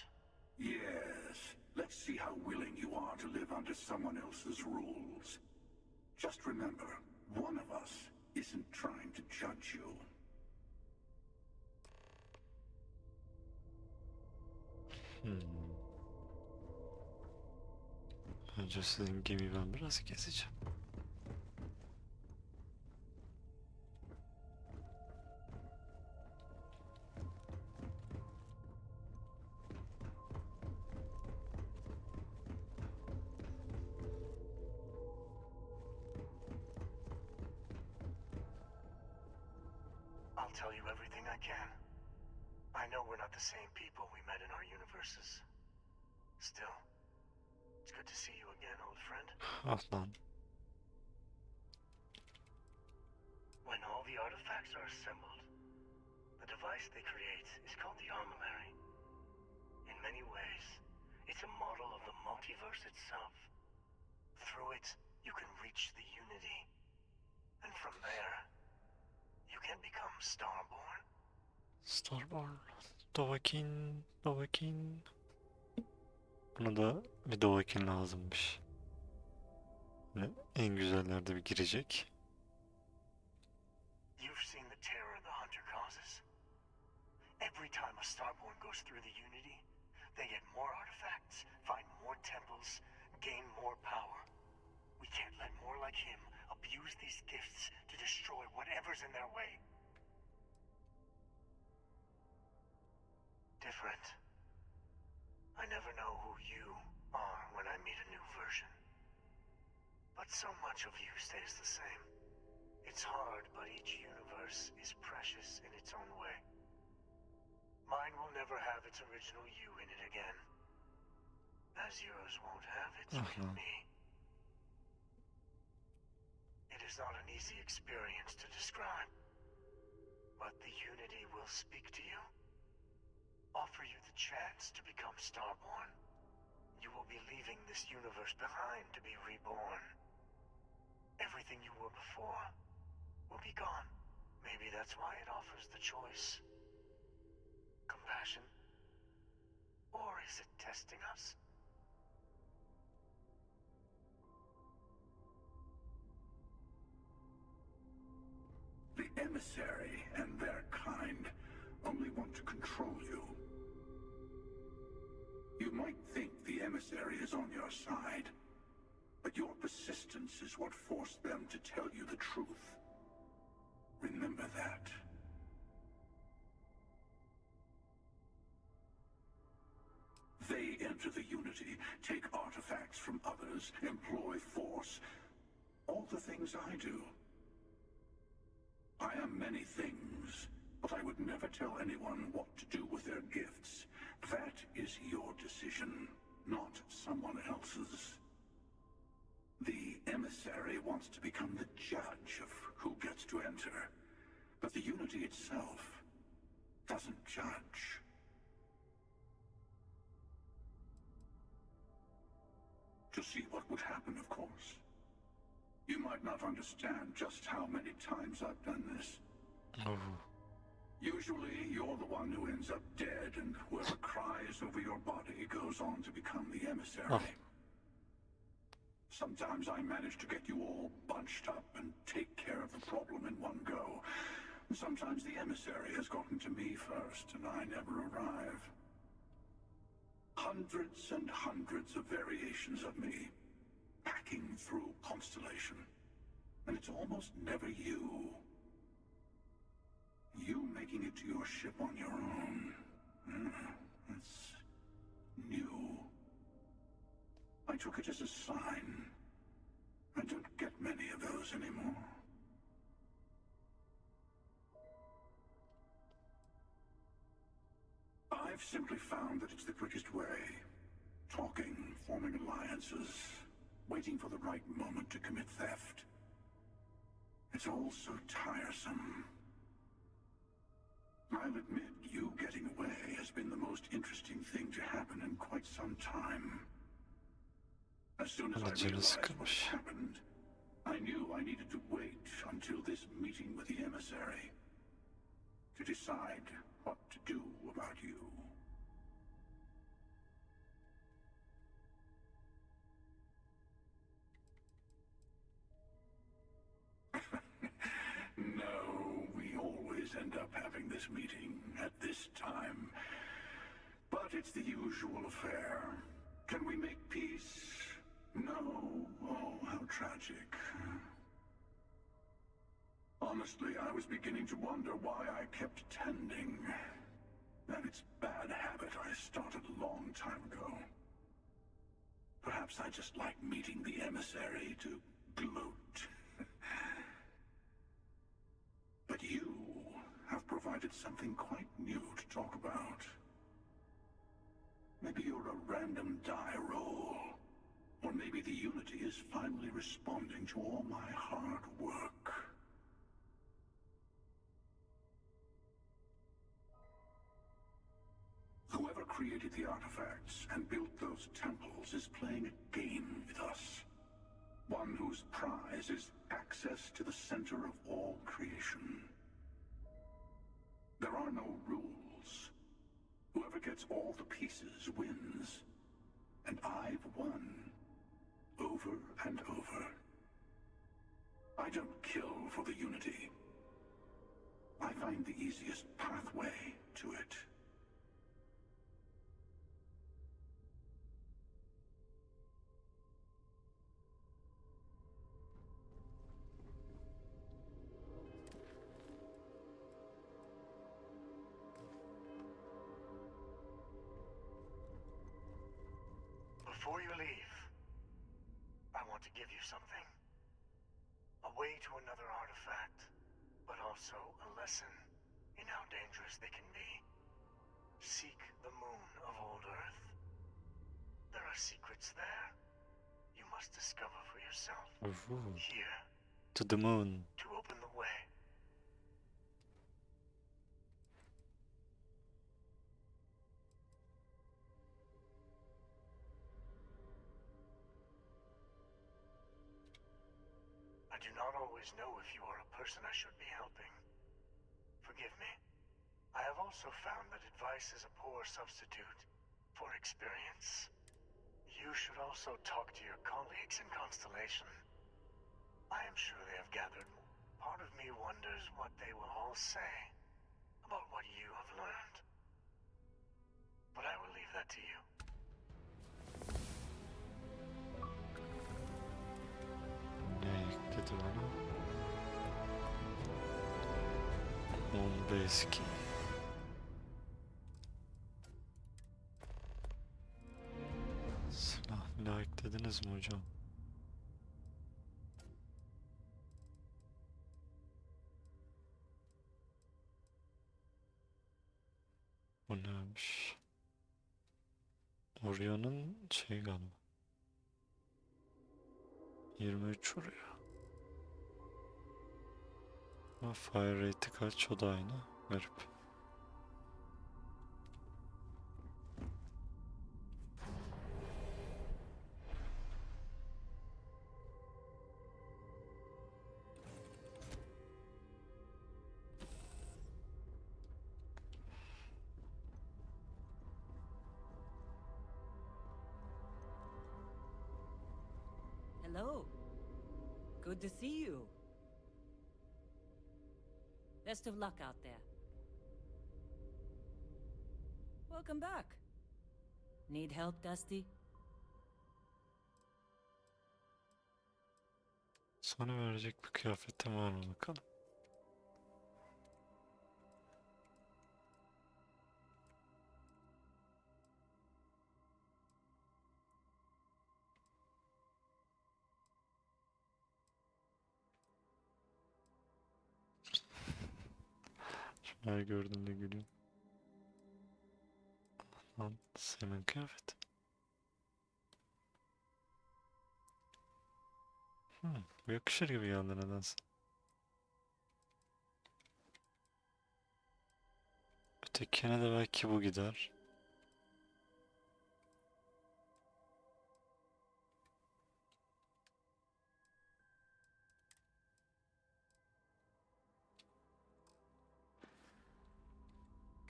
Yes. Let's see how willing you are to live under someone else's rules. Just remember, one of us isn't trying to judge you. Önce sizin gemiyi ben biraz gezeceğim. I'll tell you everything I can. I know we're not the same people we met in our universes. Still, it's good to see you again, old friend. Aslan. When all the artifacts are assembled, the device they create is called the Armillary. In many ways, it's a model of the multiverse itself. Through it, you can reach the Unity. And from there, you can become Starborn. Starborn. Dovakin. Dovakin. Buna da bir Dovakin lazımmış. Ve en güzellerde bir girecek. You've seen the terror the Hunter causes. Every time a Starborn goes through the Unity, they get more artifacts, find more temples, gain more power. We can't let more like him abuse these gifts to destroy whatever's in their way. Different. I never know who you are when I meet a new version. But so much of you stays the same. It's hard, but each universe is precious in its own way. Mine will never have its original you in it again. As yours won't have it in me. It is not an easy experience to describe. But the Unity will speak to you. Offer you the chance to become Starborn. You will be leaving this universe behind to be reborn. Everything you were before will be gone. Maybe that's why it offers the choice. Compassion? Or is it testing us? The emissary and their kind only want to control you. You might think the emissary is on your side, but your persistence is what forced them to tell you the truth. Remember that. They enter the Unity, take artifacts from others, employ force. All the things I do. I am many things, but I would never tell anyone what to do with their gifts. That is your decision, not someone else's. The emissary wants to become the judge of who gets to enter, but the Unity itself doesn't judge. To see what would happen, of course. You might not understand just how many times I've done this. Usually, you're the one who ends up dead, and whoever cries over your body goes on to become the emissary. Sometimes I manage to get you all bunched up and take care of the problem in one go. Sometimes the emissary has gotten to me first, and I never arrive. Hundreds and hundreds of variations of me, packing through Constellation. And it's almost never you. You making it to your ship on your own. That's new. I took it as a sign. I don't get many of those us anymore. I've simply found that it's the quickest way. Talking, forming alliances, waiting for the right moment to commit theft. It's all so tiresome. I'll admit, you getting away has been the most interesting thing to happen in quite some time. As soon as I realized what had happened, I knew I needed to wait until this meeting with the emissary to decide what to do about you. No, we always end up having this meeting at this time. But it's the usual affair. Can we make peace? No. Oh, how tragic. Honestly, I was beginning to wonder why I kept tending. And it's a bad habit I started a long time ago. Perhaps I just like meeting the emissary to gloat. But you have provided something quite new to talk about. Maybe you're a random die roll. Or maybe the Unity is finally responding to all my hard work. Whoever created the artifacts and built those temples is playing a game with us. One whose prize is access to the center of all creation. There are no rules. Whoever gets all the pieces wins. And I've won. Over and over. I don't kill for the Unity. I find the easiest pathway to it. Before you leave, I want to give you something. A way to another artifact, but also a lesson in how dangerous they can be. Seek the moon of old Earth. There are secrets there. You must discover for yourself. Here. To the moon. To open the way. I do not always know if you are a person I should be helping. Forgive me. I have also found that advice is a poor substitute for experience. You should also talk to your colleagues in Constellation. I am sure they have gathered. Part of me wonders what they will all say about what you have learned. But I will leave that to you. Ne ekledi bana? Eski. Silah eklediniz mi hocam? Bu neymiş? Orion'un şey galiba. 23 vuruyor. Ama fire rate'i kaç? O da aynı. Garip. Hello. Good to see you. Best of luck out there. Welcome back. Need help, Dusty? Sana verecek bir kıyafetim var mı bakalım? Her gördüğümde gülüyorum. Lan senin kıyafet. Bu yakışır gibi geldi nedense. Ötekine de belki bu gider.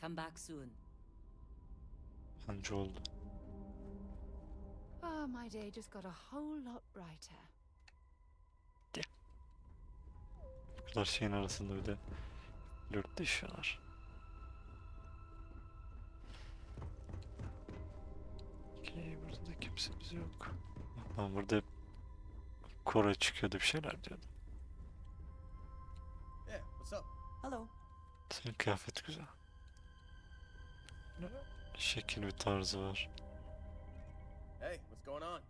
Come back soon. Bence oldu. Oh, my day just got a whole lot brighter. Bu kadar şeyin arasında bir de flörtleşiyorlar. Okey, burada da kimsemiz yok. Ben burada hep Kore çıkıyordu, bir şeyler diyordu. Yeah, what's up? Hello. Senin kıyafet güzel. Şekil bir tarzı var. Hey, what's going on?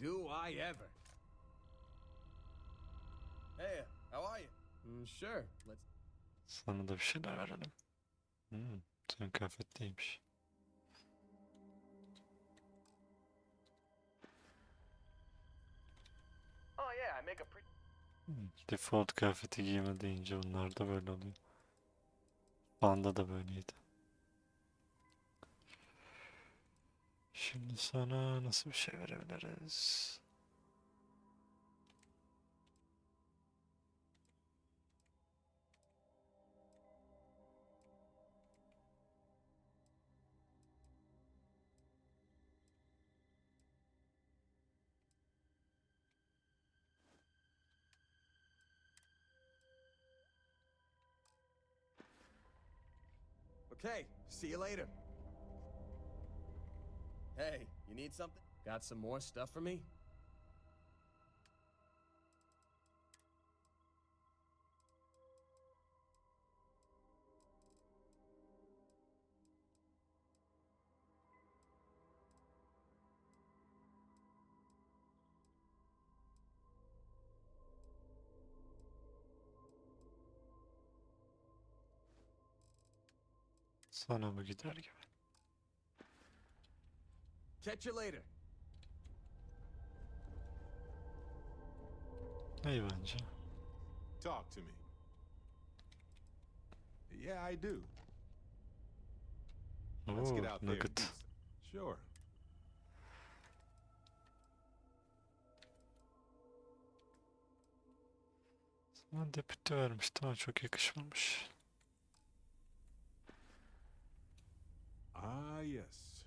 Do I ever? Hey, how are you? Sure, let's... Sana da bir şeyler verelim. Senin kıyafet değilmiş. Oh yeah, I make a pretty... Default kıyafeti giyme deyince bunlar da böyle oluyor. Banda da böyleydi. Şimdi sana nasıl bir şey verebiliriz? Okay, see you later. Hey, you need something? Got some more stuff for me? Sana mı gider gibi. Catch you later. İyi bence. Talk to me. Yeah, I do. Let's get out there and do nugget. some. Sure. Sana deputy vermiştim ama çok yakışmamış. Ah, yes.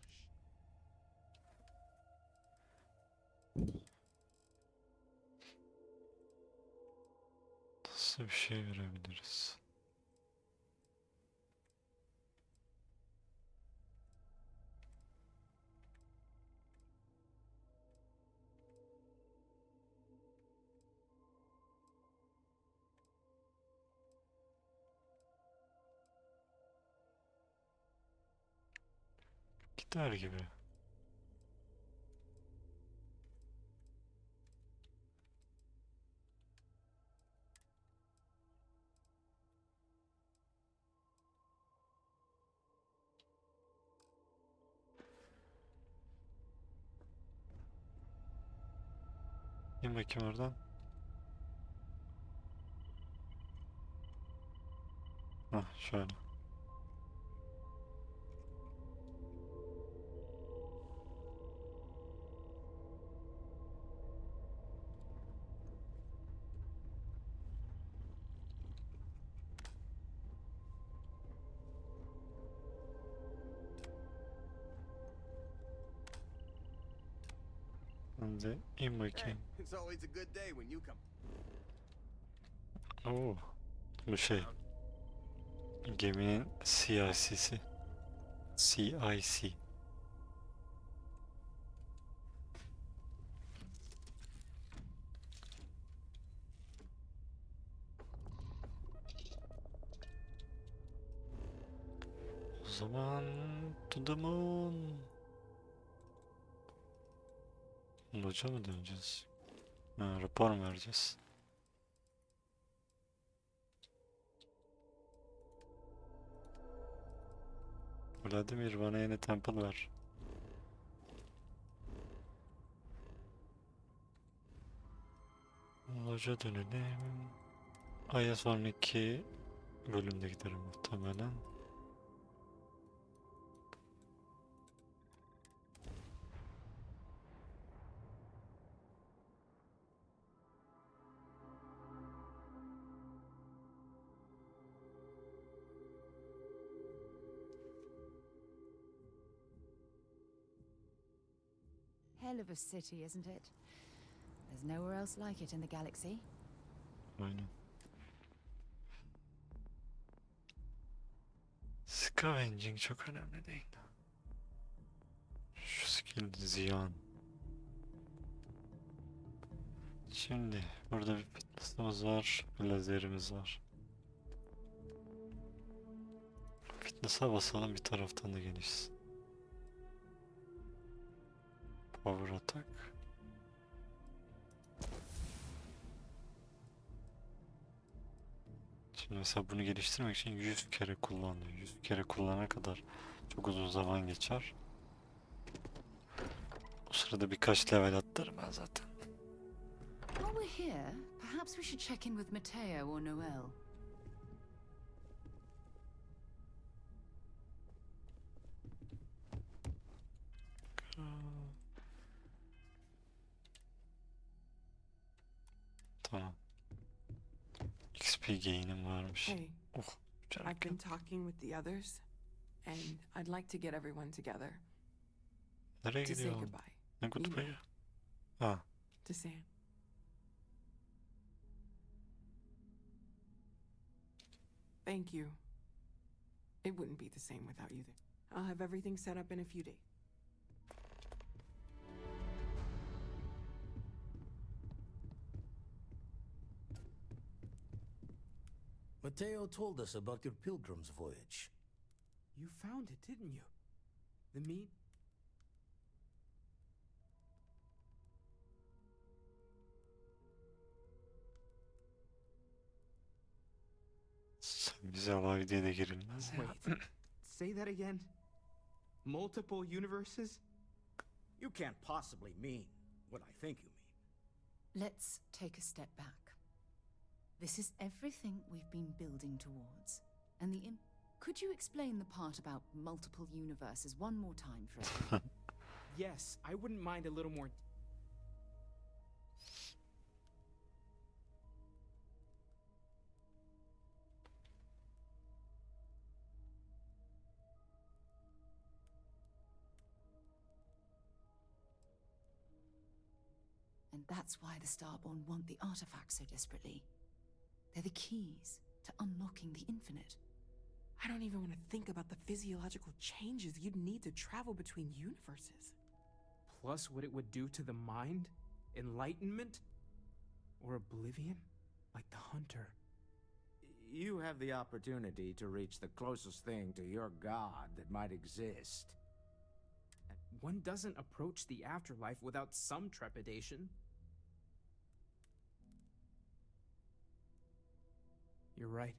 Nasıl bir şey verebiliriz? Gider gibi. İn bakayım oradan. Hah, şöyle. Hadi in Hey, bakayım. it's always a good day when you come. Oo, bu şey. Geminin CIC'si. CIC. O zaman to the moon. Loca mı döneceğiz? Ha, rapor mu vereceğiz? Vladimir, bana yine temple ver. Loja dönelim. Ay'a sonraki bölümde giderim muhtemelen. Hell of a city, isn't it? There's nowhere else like it in the galaxy. Aynen. Scavenging çok önemli değil. Şu skill ziyan. Şimdi burada bir fitness'ımız var, bir lazerimiz var. Fitness'a basalım, bir taraftan da gelişsin. Power attack. Şimdi mesela bunu geliştirmek için 100 kere kullanıyor. 100 kere kullanana kadar çok uzun zaman geçer. O sırada birkaç level atlarım ben zaten. While we're here, perhaps we should check in with Mateo or Noel. Tamam. XP gain'im varmış. Hey, Oh, I've been talking with the others, and I'd like to get everyone together. Nereye To say gidiyor? goodbye. Ne goodbye? Ha. To Sam. Thank you. It wouldn't be the same without you there. I'll have everything set up in a few days. Mateo told us about your pilgrim's voyage. You found it, didn't you? The meat? Sen bize havai diye de girilmez ya. Wait. Say that again? Multiple universes? You can't possibly mean what I think you mean. Let's take a step back. This is everything we've been building towards. And could you explain the part about multiple universes one more time for us? Yes, I wouldn't mind a little more. And that's why the Starborn want the artifacts so desperately. They're the keys to unlocking the infinite. I don't even want to think about the physiological changes you'd need to travel between universes. Plus what it would do to the mind? Enlightenment? Or oblivion? Like the Hunter. You have the opportunity to reach the closest thing to your god that might exist. One doesn't approach the afterlife without some trepidation. You're right.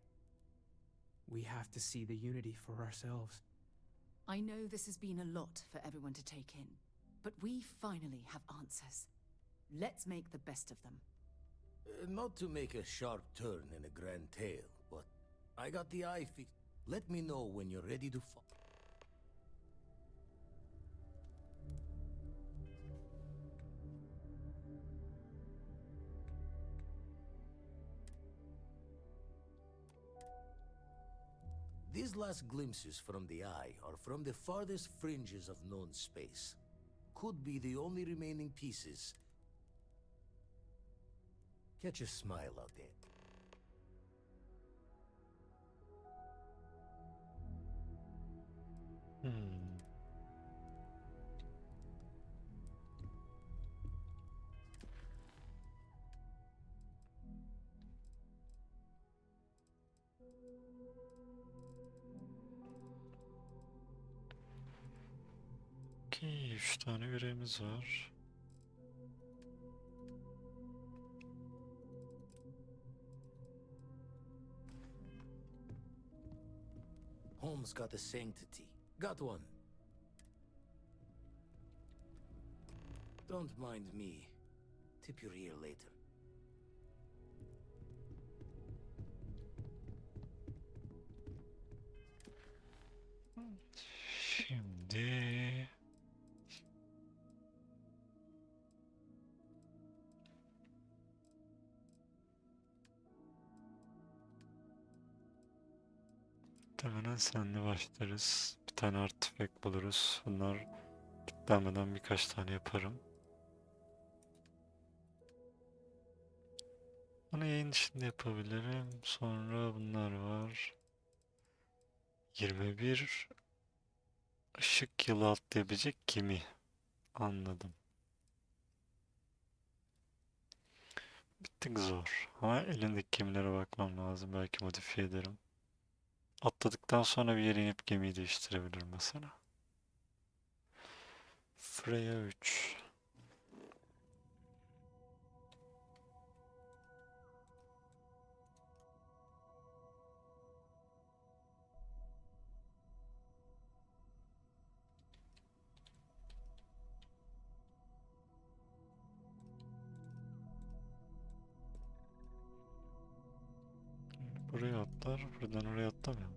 We have to see the unity for ourselves. I know this has been a lot for everyone to take in, but we finally have answers. Let's make the best of them. Not to make a sharp turn in a grand tale, but I got the eye fixed. Let me know when you're ready to fall. These last glimpses from the eye are from the farthest fringes of known space. Could be the only remaining pieces. Catch a smile out there. Okey, 3 tane görevimiz var. Home's got a sanctity. Got one. Don't mind me. Tip your ear later. Şimdi muhtemelen seninle başlarız. Bir tane artifact buluruz. Bunlar bitmeden birkaç tane yaparım. Bunu yayın dışında yapabilirim. Sonra bunlar var. 21 ışık yılı atlayabilecek gemi. Anladım. Bir tık zor. Ama elindeki gemilere bakmam lazım. Belki modifiye ederim. Atladıktan sonra bir yere inip gemiyi değiştirebilirim mesela. Freya 3. Buraya atlar, buradan oraya atlamıyor.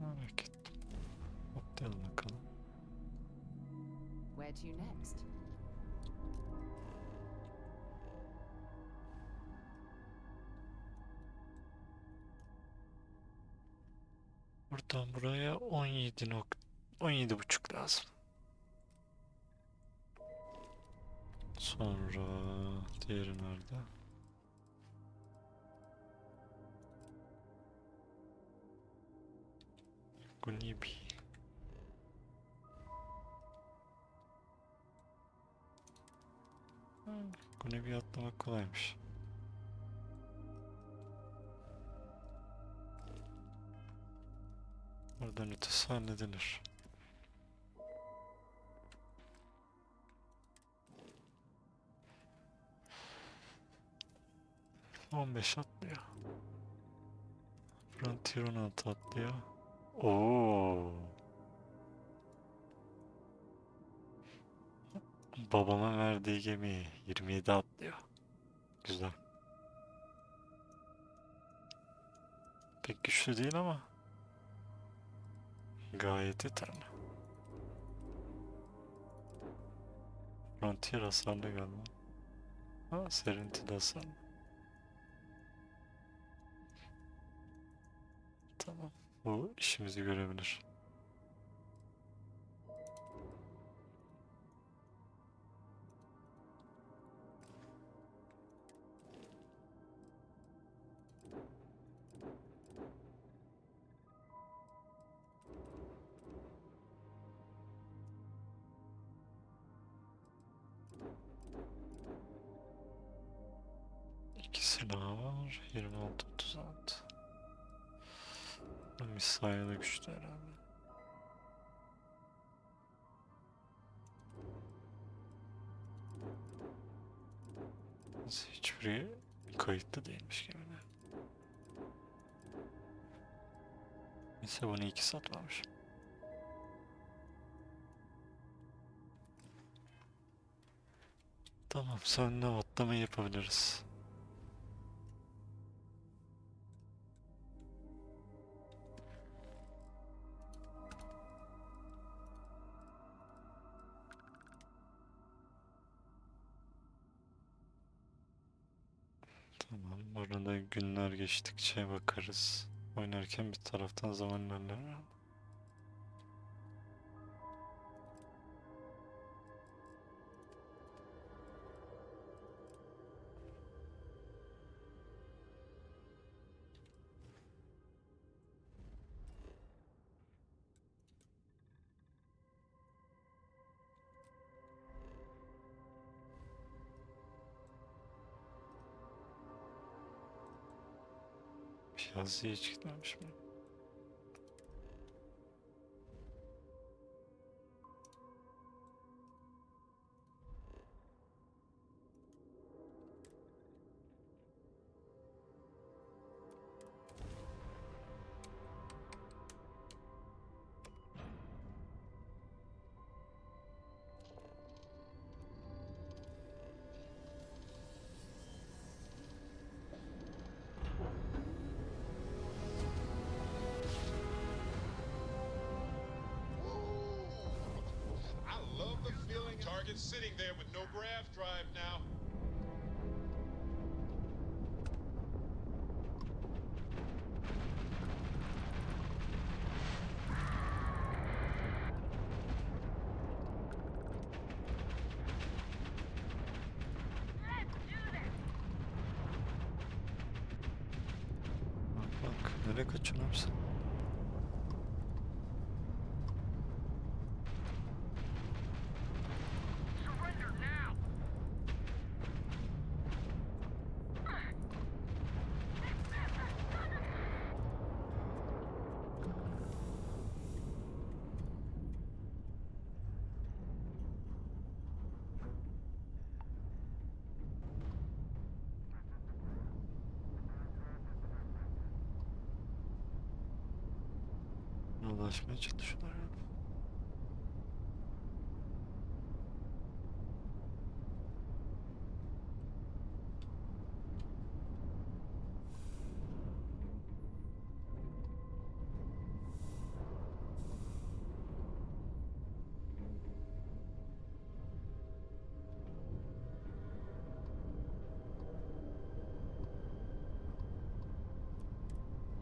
Merak ettim. Atlayalım bakalım. Where to next? Buradan buraya 17,5 lazım. Sonra diğeri nerede? Gunibi. Gunibi atlamak kolaymış. Oradan ötesi halledilir. ...15 atlıyor. Frontier 16 atlıyor. Oo. Babama verdiği gemi 27 atlıyor. Güzel. Pek güçlü değil ama gayet yeterli. Frontier hasarlı galiba. Ha, serinti de hasarlı. Tamam. Bu işimizi görebilir. İki silah var. 26-36. Misail'e güçlü herhalde. Hiçbiri kayıtlı değilmiş gemide. Neyse bunu 2 satmamış. Tamam, seninle atlama yapabiliriz. Tamam, orada günler geçtikçe bakarız. Oynarken bir taraftan zaman ilerler. Yazıya hiç gitmemiş mi? just sitting there with no grav drive now. Bak nereye kaçıyorsun abi sen? Ulaşmaya çalışıyorlar ya.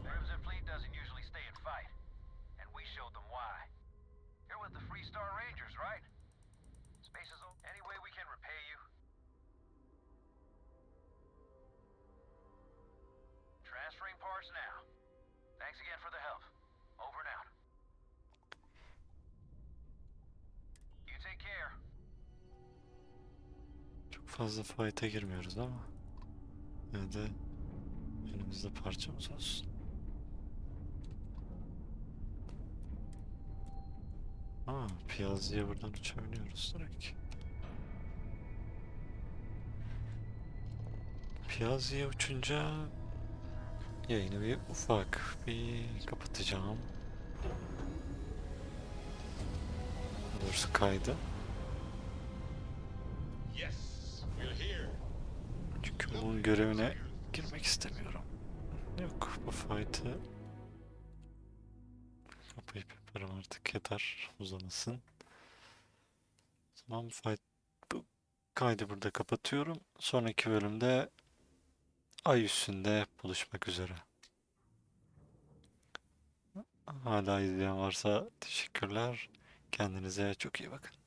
Crimson Fleet doesn't usually stay and fight, and we showed them why. You're with the Freestar Rangers, right? Space is any way we can repay you. Transferring parts now. Thanks again for the help. Over and out. You take care. Çok fazla fight'a girmiyoruz ama yine de elimizde parçamız olsun. Piyazıya buradan uçabiliyoruz direkt. Piyazıya uçunca yayını bir ufak bir kapatacağım. Daha doğrusu kaydı. Çünkü onun görevine girmek istemiyorum. Yok, bu fight'ı kapayıp yaparım artık, yeter uzamasın. O zaman bu kaydı burada kapatıyorum. Sonraki bölümde ay üstünde buluşmak üzere. Hala izleyen varsa teşekkürler. Kendinize çok iyi bakın.